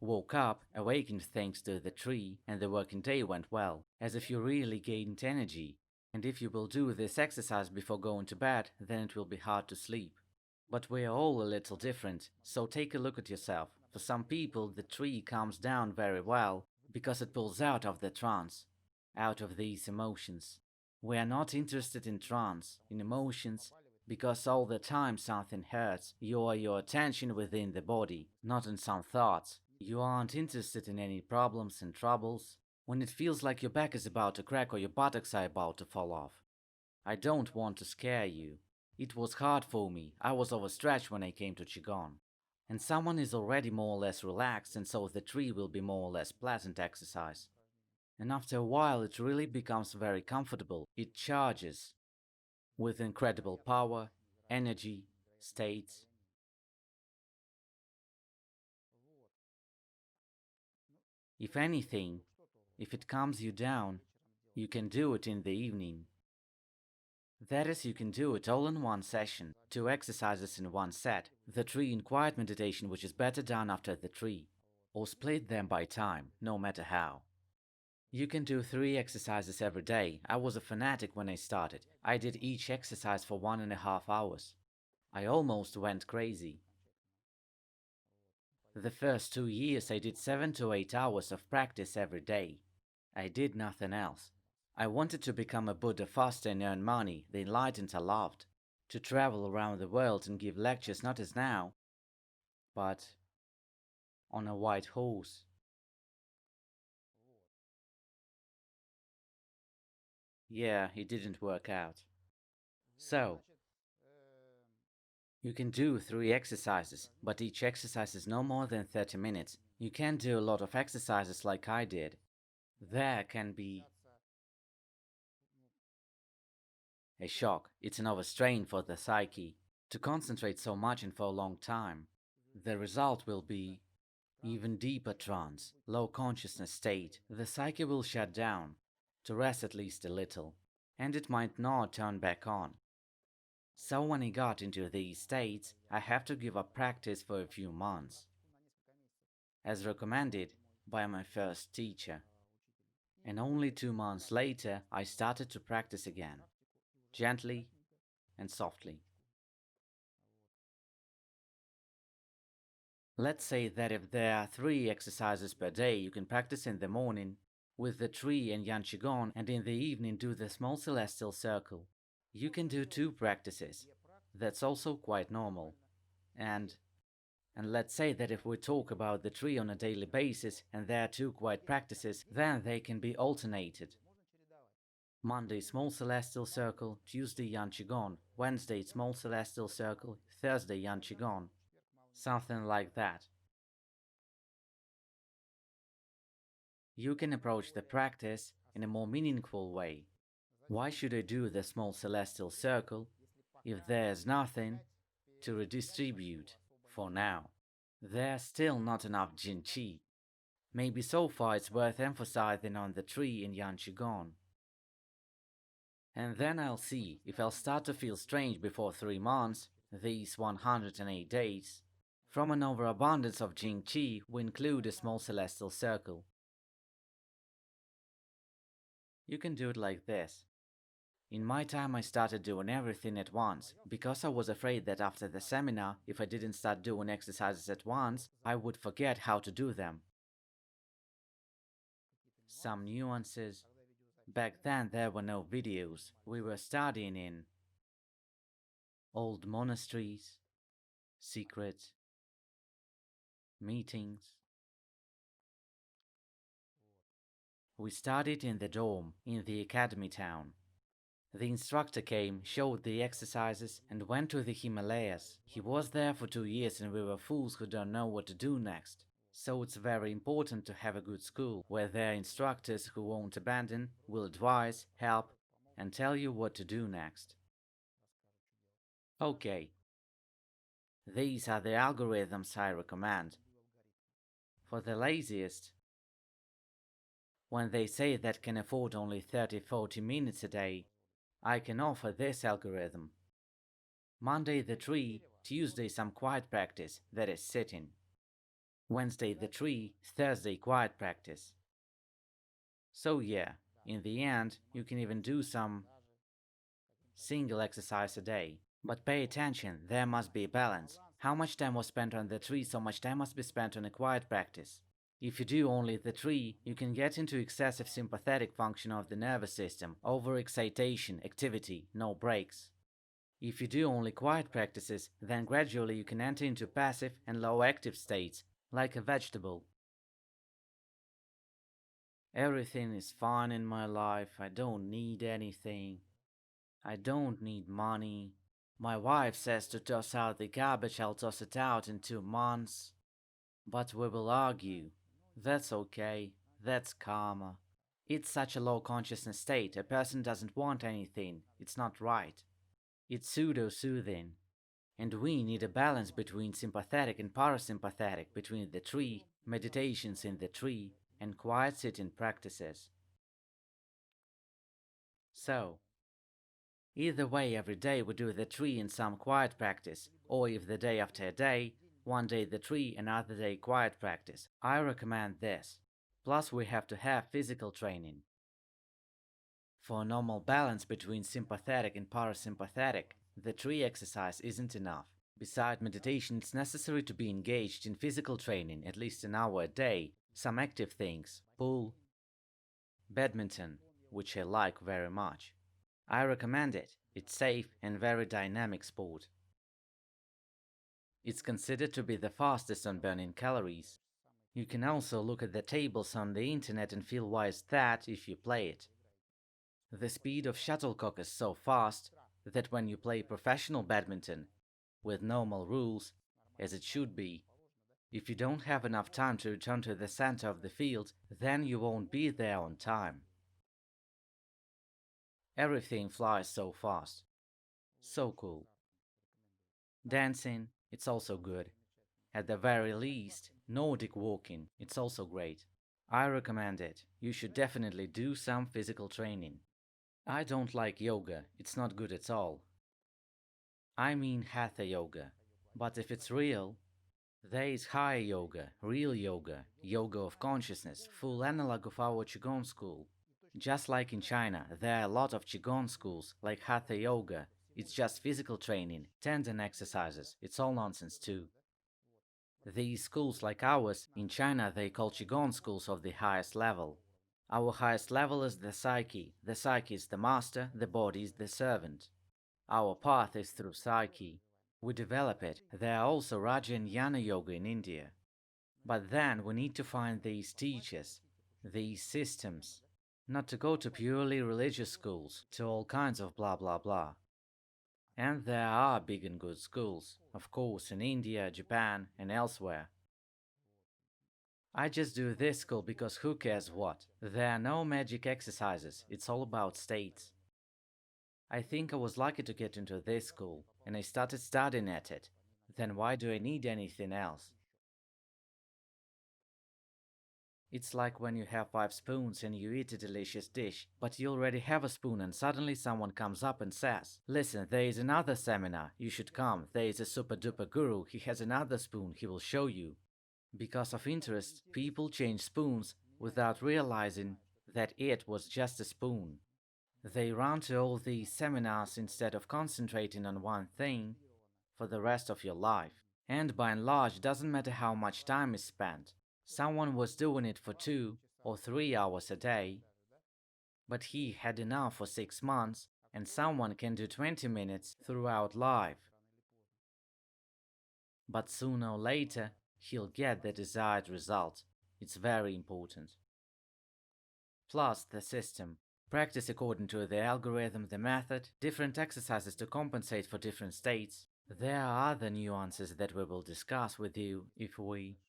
Woke up, awakened thanks to the tree, and the working day went well, as if you really gained energy. And if you will do this exercise before going to bed, then it will be hard to sleep. But we are all a little different, so take a look at yourself. For some people, the tree calms down very well, because it pulls out of the trance, out of these emotions. We are not interested in trance, in emotions, because all the time something hurts. You are your attention within the body, not in some thoughts. You aren't interested in any problems and troubles. When it feels like your back is about to crack or your buttocks are about to fall off. I don't want to scare you. It was hard for me. I was overstretched when I came to Qigong. And someone is already more or less relaxed, and so the tree will be more or less pleasant exercise. And after a while it really becomes very comfortable. It charges with incredible power, energy, states. If anything, if it calms you down, You can do it in the evening. That is, you can do it all in one session, two exercises in one set, the tree in quiet meditation which is better done after the tree, or split them by time, no matter how. You can do 3 exercises every day. I was a fanatic when I started. I did each exercise for 1.5 hours. I almost went crazy. The first 2 years I did 7 to 8 hours of practice every day. I did nothing else. I wanted to become a Buddha faster and earn money, the enlightened I loved. To travel around the world and give lectures not as now, but on a white horse. Yeah, it didn't work out. So, you can do 3 exercises, but each exercise is no more than 30 minutes. You can't do a lot of exercises like I did. There can be a shock. It's an overstrain for the psyche to concentrate so much and for a long time. The result will be even deeper trance, low consciousness state. The psyche will shut down, to rest at least a little, and it might not turn back on. So when I got into these states, I have to give up practice for a few months, as recommended by my first teacher. And only 2 months later, I started to practice again, gently and softly. Let's say that if there are 3 exercises per day, you can practice in the morning with the tree and Yan Qigong, and in the evening do the small celestial circle. You can do 2 practices. That's also quite normal. And let's say that if we talk about the tree on a daily basis and there are 2 quiet practices, then they can be alternated. Monday small celestial circle, Tuesday Yan Qigong, Wednesday small celestial circle, Thursday Yan Qigong. Something like that. You can approach the practice in a more meaningful way. Why should I do the small celestial circle if there's nothing to redistribute for now? There's still not enough Jin Qi. Maybe so far it's worth emphasizing on the tree in Yan Qigong. And then I'll see if I'll start to feel strange before 3 months, these 108 days. From an overabundance of Jing Qi, we include a small celestial circle. You can do it like this. In my time, I started doing everything at once, because I was afraid that after the seminar, if I didn't start doing exercises at once, I would forget how to do them. Some nuances. Back then, there were no videos. We were studying in old monasteries, secret meetings. We studied in the dorm, in the academy town. The instructor came, showed the exercises, and went to the Himalayas. He was there for 2 years and we were fools who don't know what to do next. So it's very important to have a good school, where there are instructors who won't abandon, will advise, help, and tell you what to do next. Okay, these are the algorithms I recommend. For the laziest, when they say that can afford only 30-40 minutes a day, I can offer this algorithm. Monday the tree, Tuesday some quiet practice, that is sitting. Wednesday the tree, Thursday quiet practice. So yeah, in the end, you can even do some single exercise a day. But pay attention, there must be a balance. How much time was spent on the tree, so much time must be spent on a quiet practice. If you do only the tree, you can get into excessive sympathetic function of the nervous system, overexcitation, activity, no breaks. If you do only quiet practices, then gradually you can enter into passive and low active states, like a vegetable. Everything is fine in my life, I don't need anything. I don't need money. My wife says to toss out the garbage, I'll toss it out in 2 months. But we will argue. That's okay. That's karma. It's such a low consciousness state. A person doesn't want anything. It's not right. It's pseudo-soothing. And we need a balance between sympathetic and parasympathetic, between the tree, meditations in the tree, and quiet sitting practices. So, either way, every day we do the tree in some quiet practice, or if the day after day, one day the tree, another day quiet practice. I recommend this. Plus, we have to have physical training. For a normal balance between sympathetic and parasympathetic, the tree exercise isn't enough. Beside meditation, it's necessary to be engaged in physical training at least an hour a day, some active things, pool, badminton, which I like very much. I recommend it. It's safe and very dynamic sport. It's considered to be the fastest on burning calories. You can also look at the tables on the internet and feel why is that if you play it. The speed of shuttlecock is so fast that when you play professional badminton, with normal rules, as it should be, if you don't have enough time to return to the center of the field, then you won't be there on time. Everything flies so fast. So cool. Dancing, it's also good. At the very least, Nordic walking, it's also great. I recommend it. You should definitely do some physical training. I don't like yoga, it's not good at all. I mean hatha yoga. But if it's real, there is high yoga, real yoga, yoga of consciousness, full analog of our Qigong school. Just like in China, there are a lot of Qigong schools, like hatha yoga. It's just physical training, tendon exercises, it's all nonsense too. These schools, like ours, in China they call Qigong schools of the highest level. Our highest level is the psyche. The psyche is the master, the body is the servant. Our path is through psyche. We develop it. There are also Raja and Jnana Yoga in India. But then we need to find these teachers, these systems. Not to go to purely religious schools, to all kinds of blah blah blah. And there are big and good schools, of course, in India, Japan, and elsewhere. I just do this school because who cares what? There are no magic exercises, it's all about states. I think I was lucky to get into this school, and I started studying at it. Then why do I need anything else? It's like when you have 5 spoons and you eat a delicious dish, but you already have a spoon and suddenly someone comes up and says, "Listen, there is another seminar, you should come, there is a super duper guru, he has another spoon, he will show you." Because of interest, people change spoons without realizing that it was just a spoon. They run to all these seminars instead of concentrating on one thing for the rest of your life. And by and large, doesn't matter how much time is spent. Someone was doing it for 2 or 3 hours a day, but he had enough for 6 months, and someone can do 20 minutes throughout life. But sooner or later, he'll get the desired result. It's very important. Plus, the system. Practice according to the algorithm, the method, different exercises to compensate for different states. There are other nuances that we will discuss with you if we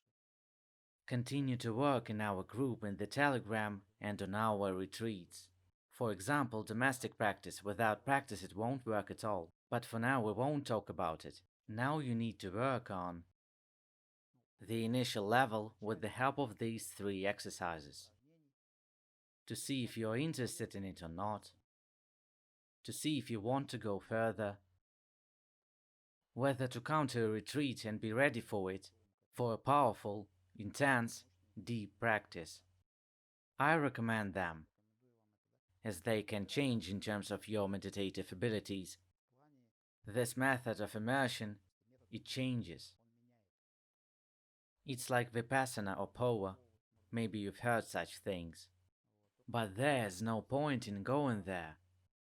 continue to work in our group in the Telegram and on our retreats. For example, domestic practice. Without practice, it won't work at all. But for now, we won't talk about it. Now you need to work on the initial level with the help of these 3 exercises to see if you're interested in it or not, to see if you want to go further, whether to come to a retreat and be ready for it, for a powerful, intense, deep practice. I recommend them, as they can change in terms of your meditative abilities. This method of immersion, it changes. It's like Vipassana or Poa, maybe you've heard such things. But there's no point in going there.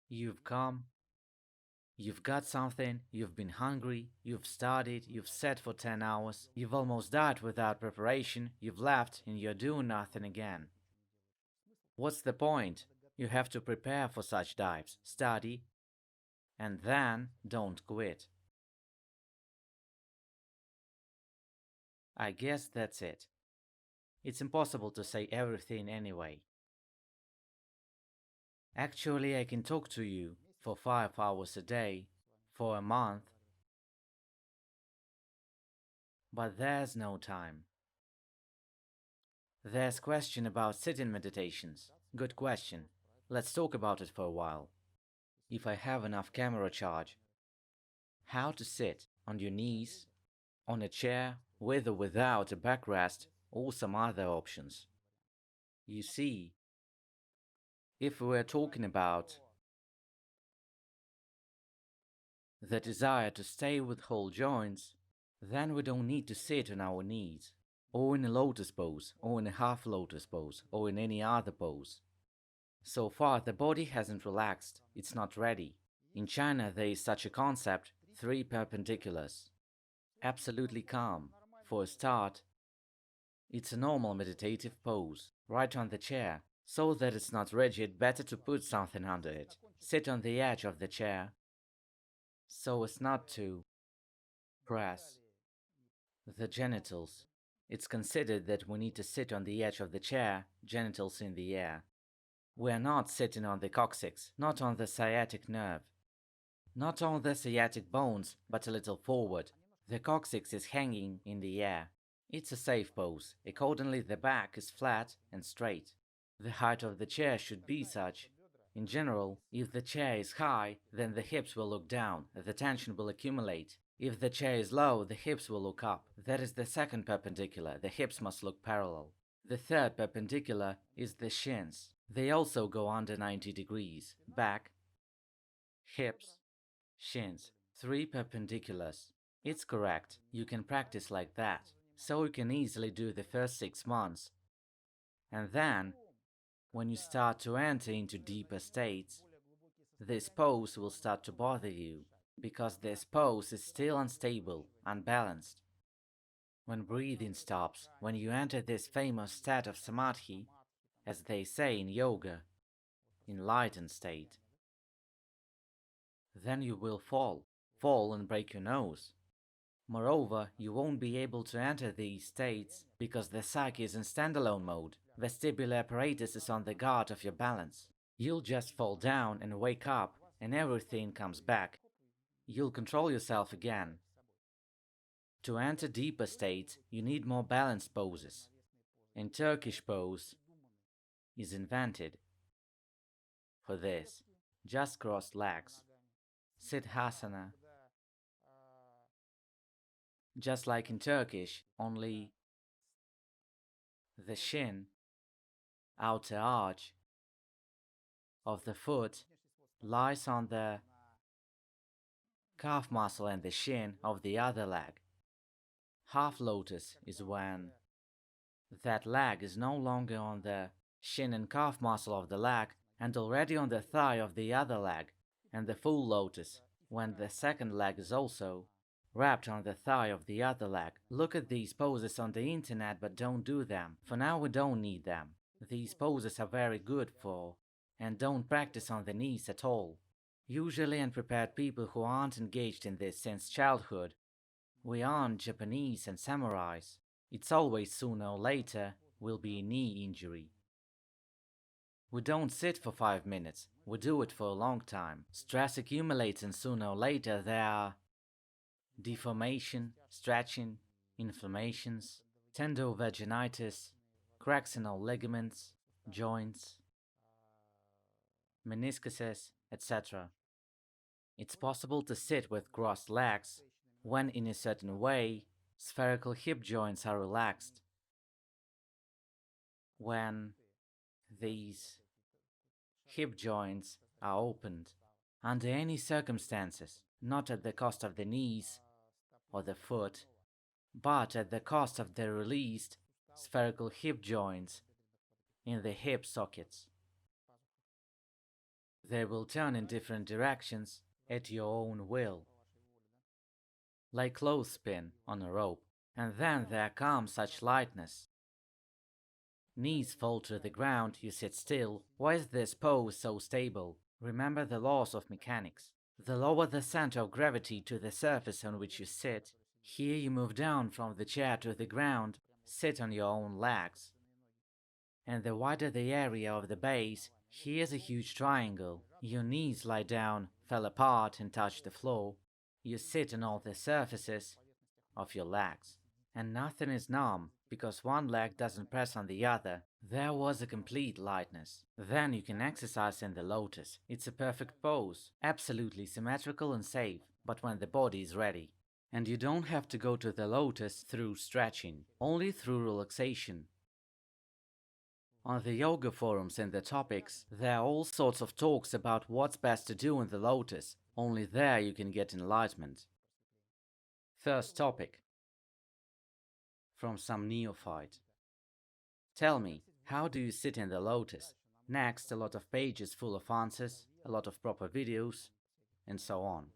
You've come, you've got something, you've been hungry, you've studied, you've sat for 10 hours, you've almost died without preparation, you've left, and you're doing nothing again. What's the point? You have to prepare for such dives, study, and then don't quit. I guess that's it. It's impossible to say everything anyway. Actually, I can talk to you for 5 hours a day, for a month, but there's no time. There's question about sitting meditations. Good question. Let's talk about it for a while. if I have enough camera charge. How to sit on your knees, on a chair, with or without a backrest, or some other options. You see, if we're talking about the desire to stay with whole joints, then we don't need to sit on our knees, or in a lotus pose, or in a half lotus pose, or in any other pose. So far, the body hasn't relaxed, it's not ready. In China, there is such a concept, three perpendiculars. Absolutely calm. For a start, it's a normal meditative pose, right on the chair. So that it's not rigid, better to put something under it. Sit on the edge of the chair, so as not to press the genitals. It's considered that we need to sit on the edge of the chair, genitals in the air. We're not sitting on the coccyx, not on the sciatic nerve, not on the sciatic bones, but a little forward. The coccyx is hanging in the air. It's a safe pose. Accordingly, the back is flat and straight. The height of the chair should be such. In general, if the chair is high, then the hips will look down, the tension will accumulate. If the chair is low, the hips will look up. That is the second perpendicular, the hips must look parallel. The third perpendicular is the shins. They also go under 90 degrees. Back, hips, shins. Three perpendiculars. It's correct. You can practice like that. So you can easily do the first 6 months. And then, when you start to enter into deeper states, this pose will start to bother you, because this pose is still unstable, unbalanced. When breathing stops, when you enter this famous state of samadhi, as they say in yoga, enlightened state, then you will fall and break your nose. Moreover, you won't be able to enter these states because the psyche is in standalone mode. Vestibular apparatus is on the guard of your balance. You'll just fall down and wake up, and everything comes back. You'll control yourself again. To enter deeper states, you need more balanced poses. And Turkish pose is invented for this. Just crossed legs. Siddhasana. Just like in Turkish, only the shin, outer arch of the foot, lies on the calf muscle and the shin of the other leg. Half lotus is when that leg is no longer on the shin and calf muscle of the leg and already on the thigh of the other leg, and the full lotus when the second leg is also wrapped on the thigh of the other leg. Look at these poses on the internet, but don't do them. For now we don't need them. These poses are very good for, and don't practice on the knees at all. Usually unprepared people who aren't engaged in this since childhood. We aren't Japanese and samurais. It's always sooner or later will be a knee injury. We don't sit for 5 minutes, we do it for a long time. Stress accumulates and sooner or later there are deformation, stretching, inflammations, tendovaginitis, cracks in all ligaments, joints, meniscuses, etc. It's possible to sit with crossed legs when in a certain way spherical hip joints are relaxed. When these hip joints are opened under any circumstances, not at the cost of the knees or the foot, but at the cost of the released spherical hip joints in the hip sockets. They will turn in different directions at your own will, like clothespin on a rope, and then there comes such lightness. Knees fall to the ground, you sit still. Why is this pose so stable? Remember the laws of mechanics. The lower the center of gravity to the surface on which you sit, here you move down from the chair to the ground, sit on your own legs. And the wider the area of the base, here's a huge triangle. Your knees lie down, fell apart and touch the floor. You sit on all the surfaces of your legs. and nothing is numb because one leg doesn't press on the other. There was a complete lightness. Then you can exercise in the lotus. It's a perfect pose, absolutely symmetrical and safe, but when the body is ready. And you don't have to go to the lotus through stretching, only through relaxation. On the yoga forums and the topics, there are all sorts of talks about what's best to do in the lotus. Only there you can get enlightenment. First topic, from some neophyte. Tell me, how do you sit in the lotus? Next, a lot of pages full of answers, a lot of proper videos, and so on.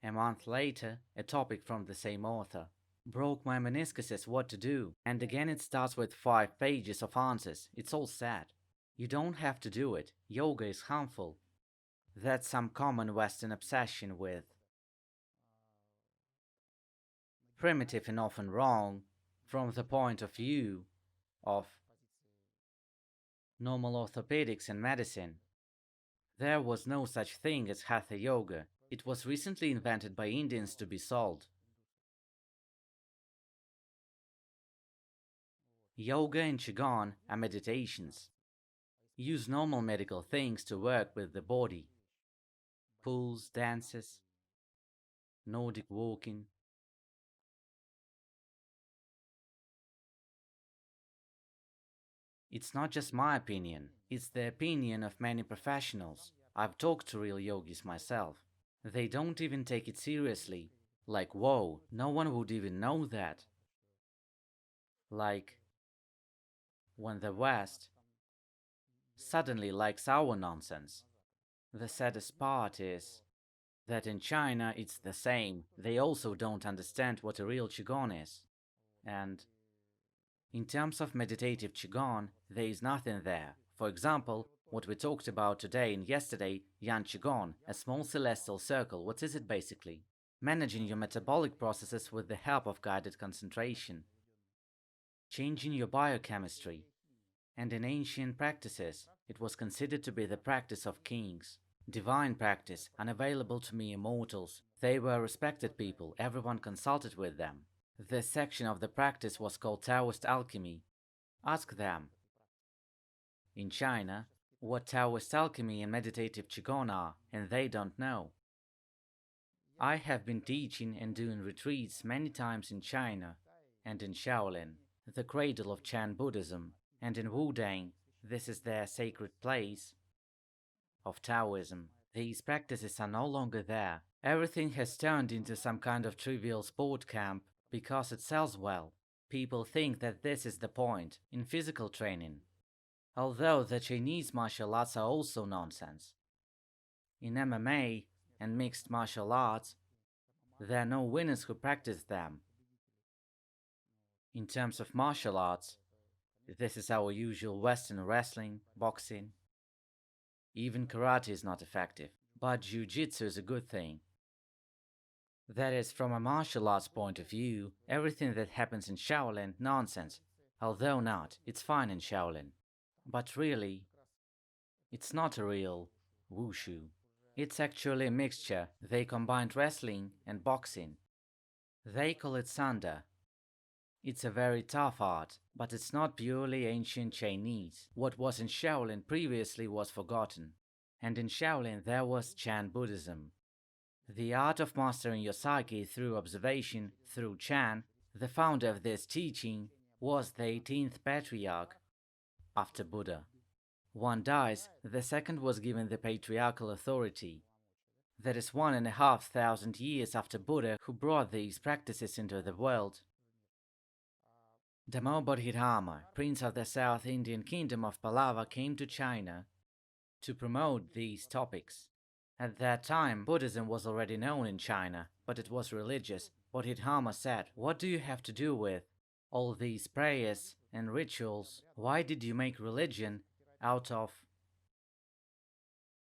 A month later, a topic from the same author. Broke my meniscuses, what to do? And again it starts with 5 pages of answers. It's all sad. You don't have to do it. Yoga is harmful. That's some common Western obsession with primitive and often wrong from the point of view of normal orthopedics and medicine. There was no such thing as Hatha Yoga. It was recently invented by Indians to be sold. Yoga and Qigong are meditations. Use normal medical things to work with the body. Pools, dances, Nordic walking. It's not just my opinion, it's the opinion of many professionals. I've talked to real yogis myself. They don't even take it seriously. Like, whoa, no one would even know that. Like, when the West suddenly likes our nonsense. The saddest part is that in China it's the same. They also don't understand what a real Qigong is. And in terms of meditative Qigong, there is nothing there. For example, what we talked about today and yesterday, Yan Qigong, a small celestial circle, what is it basically? Managing your metabolic processes with the help of guided concentration. Changing your biochemistry. And in ancient practices, it was considered to be the practice of kings. Divine practice, unavailable to mere mortals. They were respected people, everyone consulted with them. This section of the practice was called Taoist alchemy. Ask them, in China, what Taoist alchemy and meditative Qigong are, and they don't know. I have been teaching and doing retreats many times in China and in Shaolin, the cradle of Chan Buddhism, and in Wudang, this is their sacred place of Taoism. These practices are no longer there. Everything has turned into some kind of trivial sport camp because it sells well. People think that this is the point in physical training. Although the Chinese martial arts are also nonsense. In MMA and mixed martial arts, there are no winners who practice them. In terms of martial arts, this is our usual Western wrestling, boxing. Even karate is not effective, but jiu-jitsu is a good thing. That is, from a martial arts point of view, everything that happens in Shaolin, nonsense. Although not, it's fine in Shaolin. But really, it's not a real wushu. It's actually a mixture. They combined wrestling and boxing. They call it sanda. It's a very tough art, but it's not purely ancient Chinese. What was in Shaolin previously was forgotten. And in Shaolin there was Chan Buddhism. The art of mastering your psyche through observation, through Chan, the founder of this teaching, was the 18th patriarch after Buddha. One dies, the second was given the patriarchal authority. That is 1,500 years after Buddha, who brought these practices into the world. Dhammo Bodhidharma, prince of the South Indian kingdom of Pallava, came to China to promote these topics. At that time, Buddhism was already known in China, but it was religious. Bodhidharma said, "What do you have to do with all these prayers and rituals? Why did you make religion out of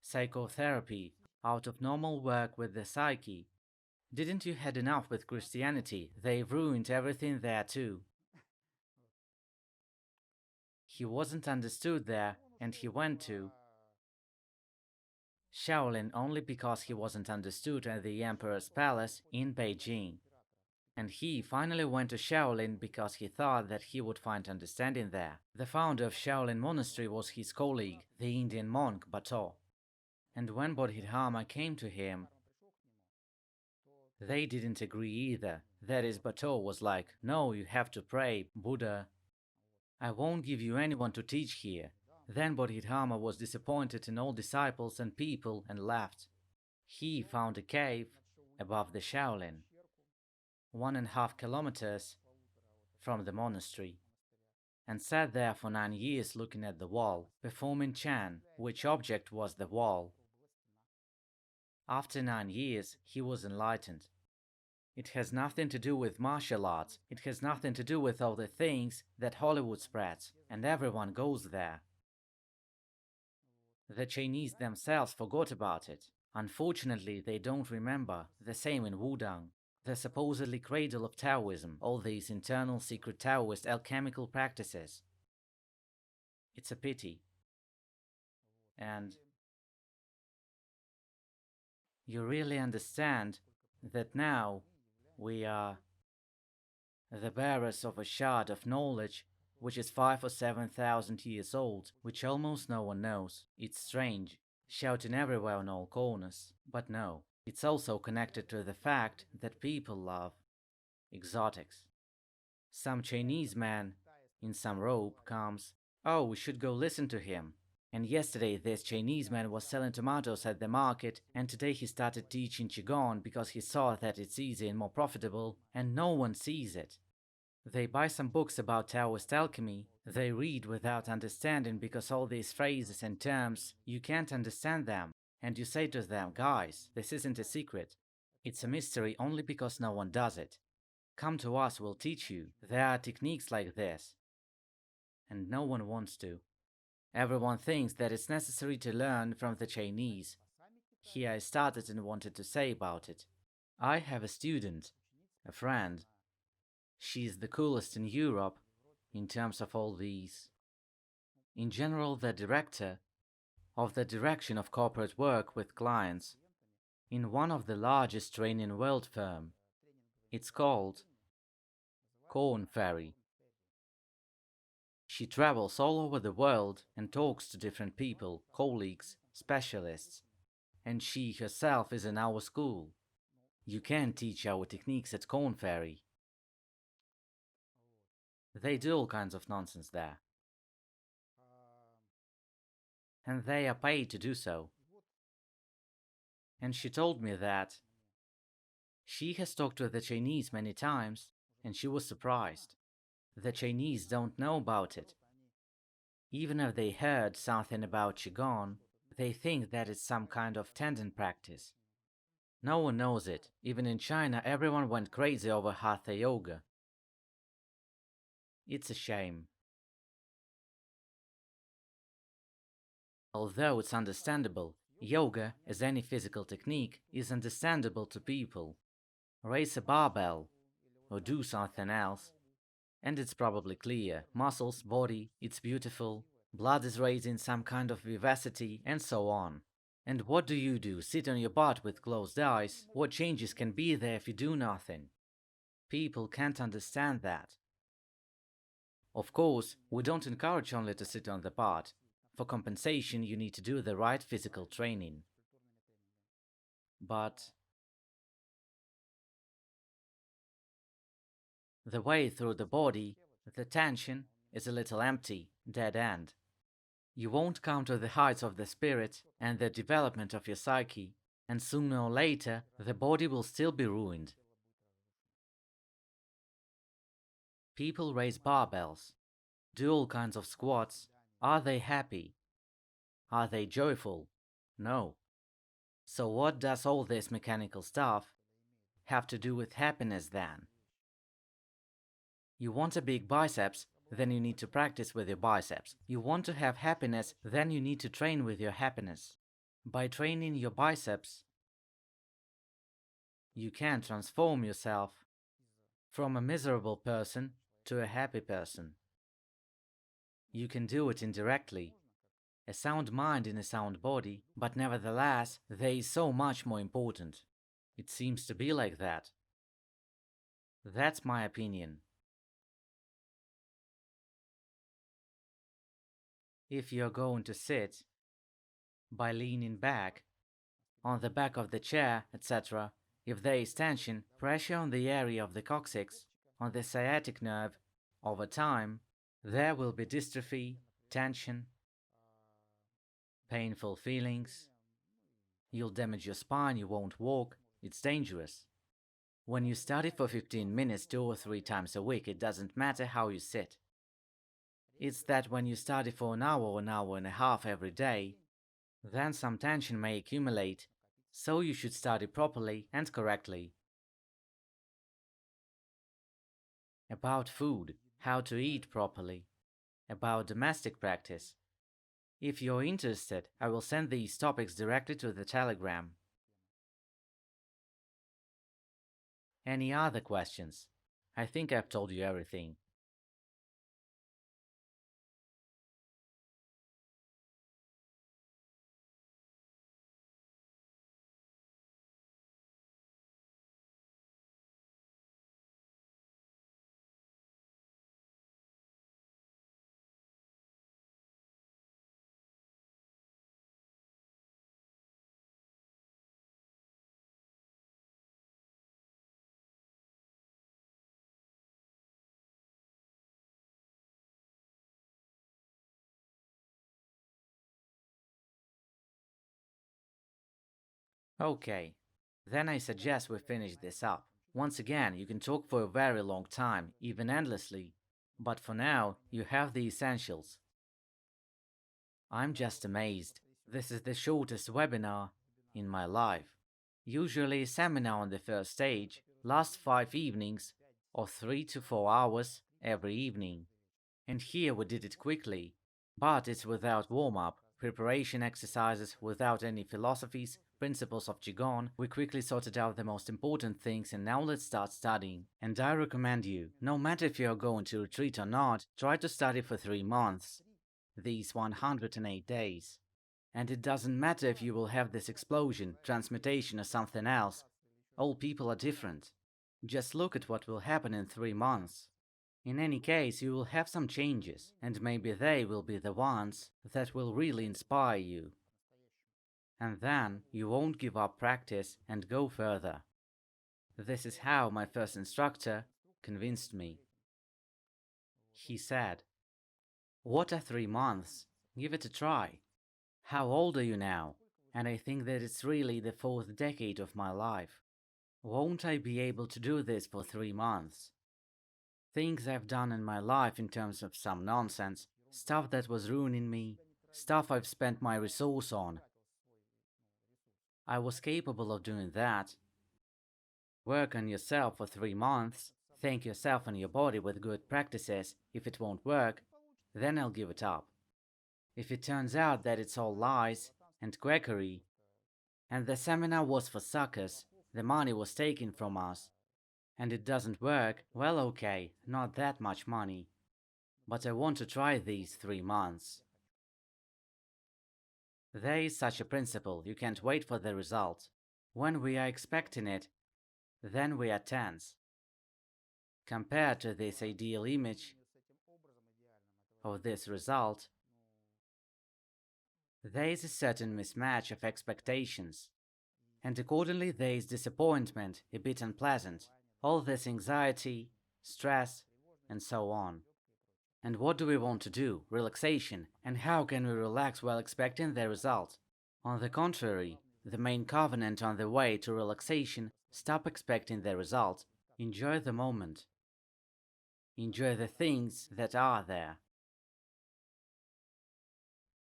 psychotherapy, out of normal work with the psyche? Didn't you had enough with Christianity? They've ruined everything there too." He wasn't understood there, and he went to Shaolin only because he wasn't understood at the Emperor's palace in Beijing. And he finally went to Shaolin because he thought that he would find understanding there. The founder of Shaolin Monastery was his colleague, the Indian monk Bato. And when Bodhidharma came to him, they didn't agree either. That is, Bato was like, "No, you have to pray, Buddha. I won't give you anyone to teach here." Then Bodhidharma was disappointed in all disciples and people and left. He found a cave above the Shaolin, 1.5 kilometers from the monastery, and sat there for 9 years looking at the wall, performing Chan, which object was the wall. After 9 years, he was enlightened. It has nothing to do with martial arts, it has nothing to do with all the things that Hollywood spreads, and everyone goes there. The Chinese themselves forgot about it. Unfortunately, they don't remember. The same in Wudang, the supposedly cradle of Taoism, all these internal secret Taoist alchemical practices. It's a pity. And you really understand that now we are the bearers of a shard of knowledge which is 5 or 7,000 years old, which almost no one knows. It's strange, shouting everywhere on all corners. But no, it's also connected to the fact that people love exotics. Some Chinese man in some robe comes, "Oh, we should go listen to him." And yesterday this Chinese man was selling tomatoes at the market, and today he started teaching Qigong because he saw that it's easy and more profitable, and no one sees it. They buy some books about Taoist alchemy, they read without understanding because all these phrases and terms, you can't understand them, and you say to them, "Guys, this isn't a secret. It's a mystery only because no one does it. Come to us, we'll teach you. There are techniques like this." And no one wants to. Everyone thinks that it's necessary to learn from the Chinese. Here I started and wanted to say about it. I have a student, a friend. She's the coolest in Europe in terms of all these. In general, the director of the direction of corporate work with clients in one of the largest training world firm. It's called Corn Ferry. She travels all over the world and talks to different people, colleagues, specialists, and she herself is in our school. You can teach our techniques at Corn Ferry. They do all kinds of nonsense there. And they are paid to do so. And she told me that she has talked to the Chinese many times, and she was surprised. The Chinese don't know about it. Even if they heard something about Qigong, they think that it's some kind of tendon practice. No one knows it. Even in China, everyone went crazy over Hatha Yoga. It's a shame. Although it's understandable, yoga, as any physical technique, is understandable to people. Raise a barbell, or do something else, and it's probably clear. Muscles, body, it's beautiful, blood is raising some kind of vivacity, and so on. And what do? Sit on your butt with closed eyes? What changes can be there if you do nothing? People can't understand that. Of course, we don't encourage only to sit on the butt. For compensation, you need to do the right physical training. But the way through the body, the tension, is a little empty, dead end. You won't come to the heights of the spirit and the development of your psyche, and sooner or later the body will still be ruined. People raise barbells, do all kinds of squats. Are they happy? Are they joyful? No. So what does all this mechanical stuff have to do with happiness then? You want a big biceps, then you need to practice with your biceps. You want to have happiness, then you need to train with your happiness. By training your biceps, you can transform yourself from a miserable person to a happy person. You can do it indirectly. A sound mind in a sound body, but nevertheless, they is so much more important. It seems to be like that. That's my opinion. If you're going to sit by leaning back, on the back of the chair, etc., if there is tension, pressure on the area of the coccyx, on the sciatic nerve, over time, there will be dystrophy, tension, painful feelings. You'll damage your spine, you won't walk, it's dangerous. When you study for 15 minutes 2 or 3 times a week, it doesn't matter how you sit. It's that when you study for an hour and a half every day, then some tension may accumulate, so you should study properly and correctly. About food, how to eat properly, about domestic practice. If you're interested, I will send these topics directly to the Telegram. Any other questions? I think I've told you everything. Okay, then I suggest we finish this up. Once again, you can talk for a very long time, even endlessly. But for now, you have the essentials. I'm just amazed. This is the shortest webinar in my life. Usually, a seminar on the first stage lasts 5 evenings or 3 to 4 hours every evening. And here we did it quickly, but it's without warm-up, preparation exercises, without any philosophies, principles of Qigong. We quickly sorted out the most important things and now let's start studying. And I recommend you, no matter if you're going to retreat or not, try to study for 3 months, these 108 days. And it doesn't matter if you will have this explosion, transmutation or something else. All people are different. Just look at what will happen in 3 months. In any case, you will have some changes, and maybe they will be the ones that will really inspire you. And then you won't give up practice and go further. This is how my first instructor convinced me. He said, "What are 3 months? Give it a try. How old are you now?" And I think that it's really the 4th decade of my life. Won't I be able to do this for 3 months? Things I've done in my life in terms of some nonsense, stuff that was ruining me, stuff I've spent my resource on. I was capable of doing that. Work on yourself for 3 months, thank yourself and your body with good practices. If it won't work, then I'll give it up. If it turns out that it's all lies and quackery, and the seminar was for suckers, the money was taken from us, and it doesn't work, well okay, not that much money. But I want to try these 3 months. There is such a principle, you can't wait for the result. When we are expecting it, then we are tense. Compared to this ideal image of this result, there is a certain mismatch of expectations. And accordingly there is disappointment, a bit unpleasant. All this anxiety, stress, and so on. And what do we want to do? Relaxation. And how can we relax while expecting the result? On the contrary, the main covenant on the way to relaxation, stop expecting the result. Enjoy the moment. Enjoy the things that are there.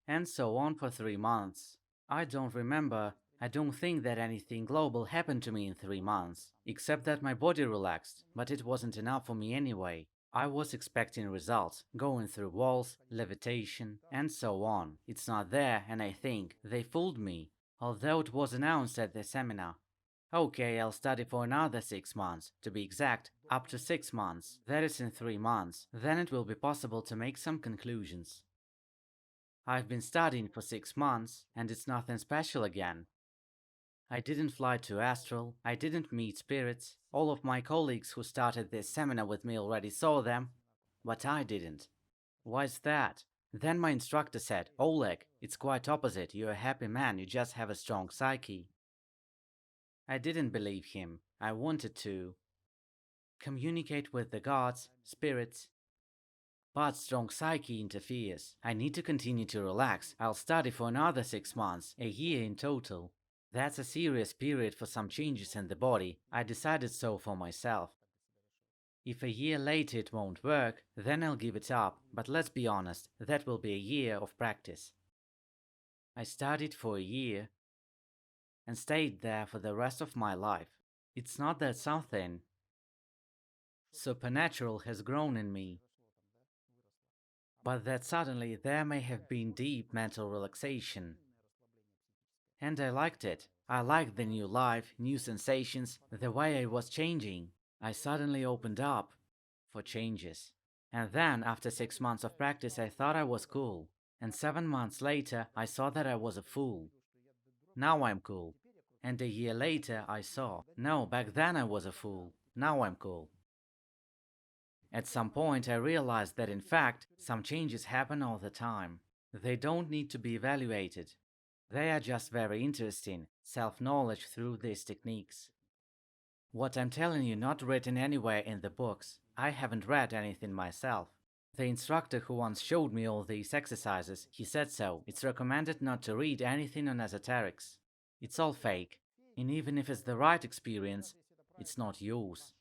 And so on for 3 months. I don't think that anything global happened to me in 3 months, except that my body relaxed, but it wasn't enough for me anyway. I was expecting results, going through walls, levitation, and so on. It's not there, and I think they fooled me, although it was announced at the seminar. Okay, I'll study for another 6 months, to be exact, up to 6 months. That is in 3 months. Then it will be possible to make some conclusions. I've been studying for 6 months, and it's nothing special again. I didn't fly to Astral, I didn't meet spirits. All of my colleagues who started this seminar with me already saw them, but I didn't. Why's that? Then my instructor said, Oleg, it's quite opposite. You're a happy man, you just have a strong psyche. I didn't believe him. I wanted to communicate with the gods, spirits, but strong psyche interferes. I need to continue to relax. I'll study for another 6 months, a year in total. That's a serious period for some changes in the body. I decided so for myself. If a year later it won't work, then I'll give it up. But let's be honest, that will be a year of practice. I studied for a year and stayed there for the rest of my life. It's not that something supernatural has grown in me, but that suddenly there may have been deep mental relaxation. And I liked it. I liked the new life, new sensations, the way I was changing. I suddenly opened up for changes. And then, after 6 months of practice, I thought I was cool. And 7 months later, I saw that I was a fool. Now I'm cool. And a year later, I saw, no, back then I was a fool. Now I'm cool. At some point, I realized that in fact, some changes happen all the time. They don't need to be evaluated. They are just very interesting, self-knowledge through these techniques. What I'm telling you not written anywhere in the books. I haven't read anything myself. The instructor who once showed me all these exercises, he said so. It's recommended not to read anything on esoterics. It's all fake. And even if it's the right experience, it's not yours.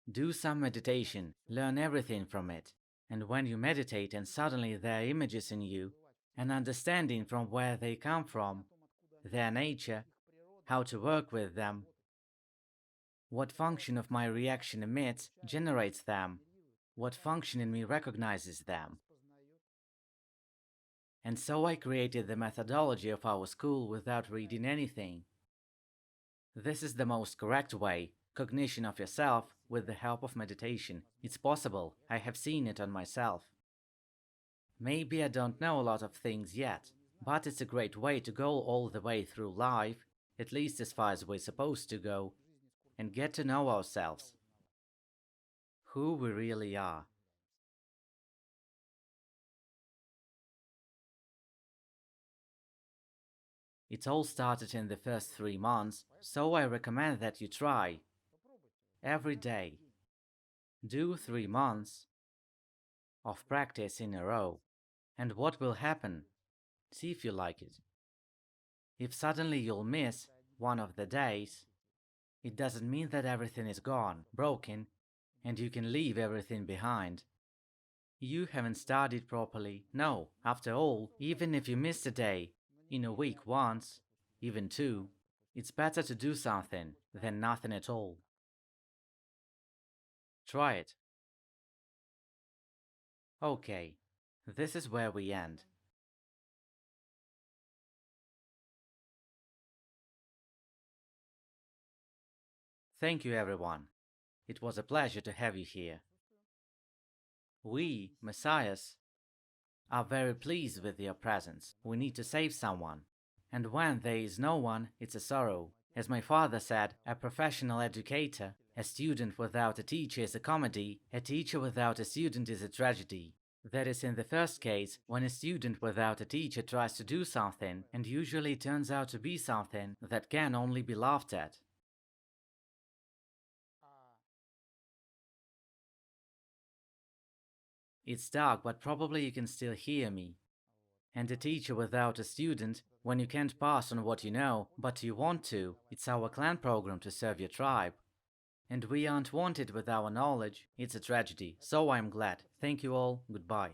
Do some meditation, learn everything from it. And when you meditate and suddenly there are images in you, and understanding from where they come from, their nature, how to work with them, what function of my reaction emits, generates them, what function in me recognizes them. And so I created the methodology of our school without reading anything. This is the most correct way, cognition of yourself with the help of meditation. It's possible, I have seen it on myself. Maybe I don't know a lot of things yet, but it's a great way to go all the way through life, at least as far as we're supposed to go, and get to know ourselves, who we really are. It all started in the first 3 months, so I recommend that you try. Every day. Do 3 months of practice in a row. And what will happen? See if you like it. If suddenly you'll miss one of the days, it doesn't mean that everything is gone, broken, and you can leave everything behind. You haven't studied properly. No, after all, even if you miss a day, in a week once, even two, it's better to do something than nothing at all. Try it. Okay, this is where we end. Thank you, everyone. It was a pleasure to have you here. We, Messiahs, are very pleased with your presence. We need to save someone. And when there is no one, it's a sorrow. As my father said, a professional educator, a student without a teacher is a comedy, a teacher without a student is a tragedy. That is in the first case, when a student without a teacher tries to do something, and usually turns out to be something that can only be laughed at. It's dark, but probably you can still hear me. And a teacher without a student, when you can't pass on what you know, but you want to, it's our clan program to serve your tribe. And we aren't wanted with our knowledge, it's a tragedy, so I'm glad. Thank you all, goodbye.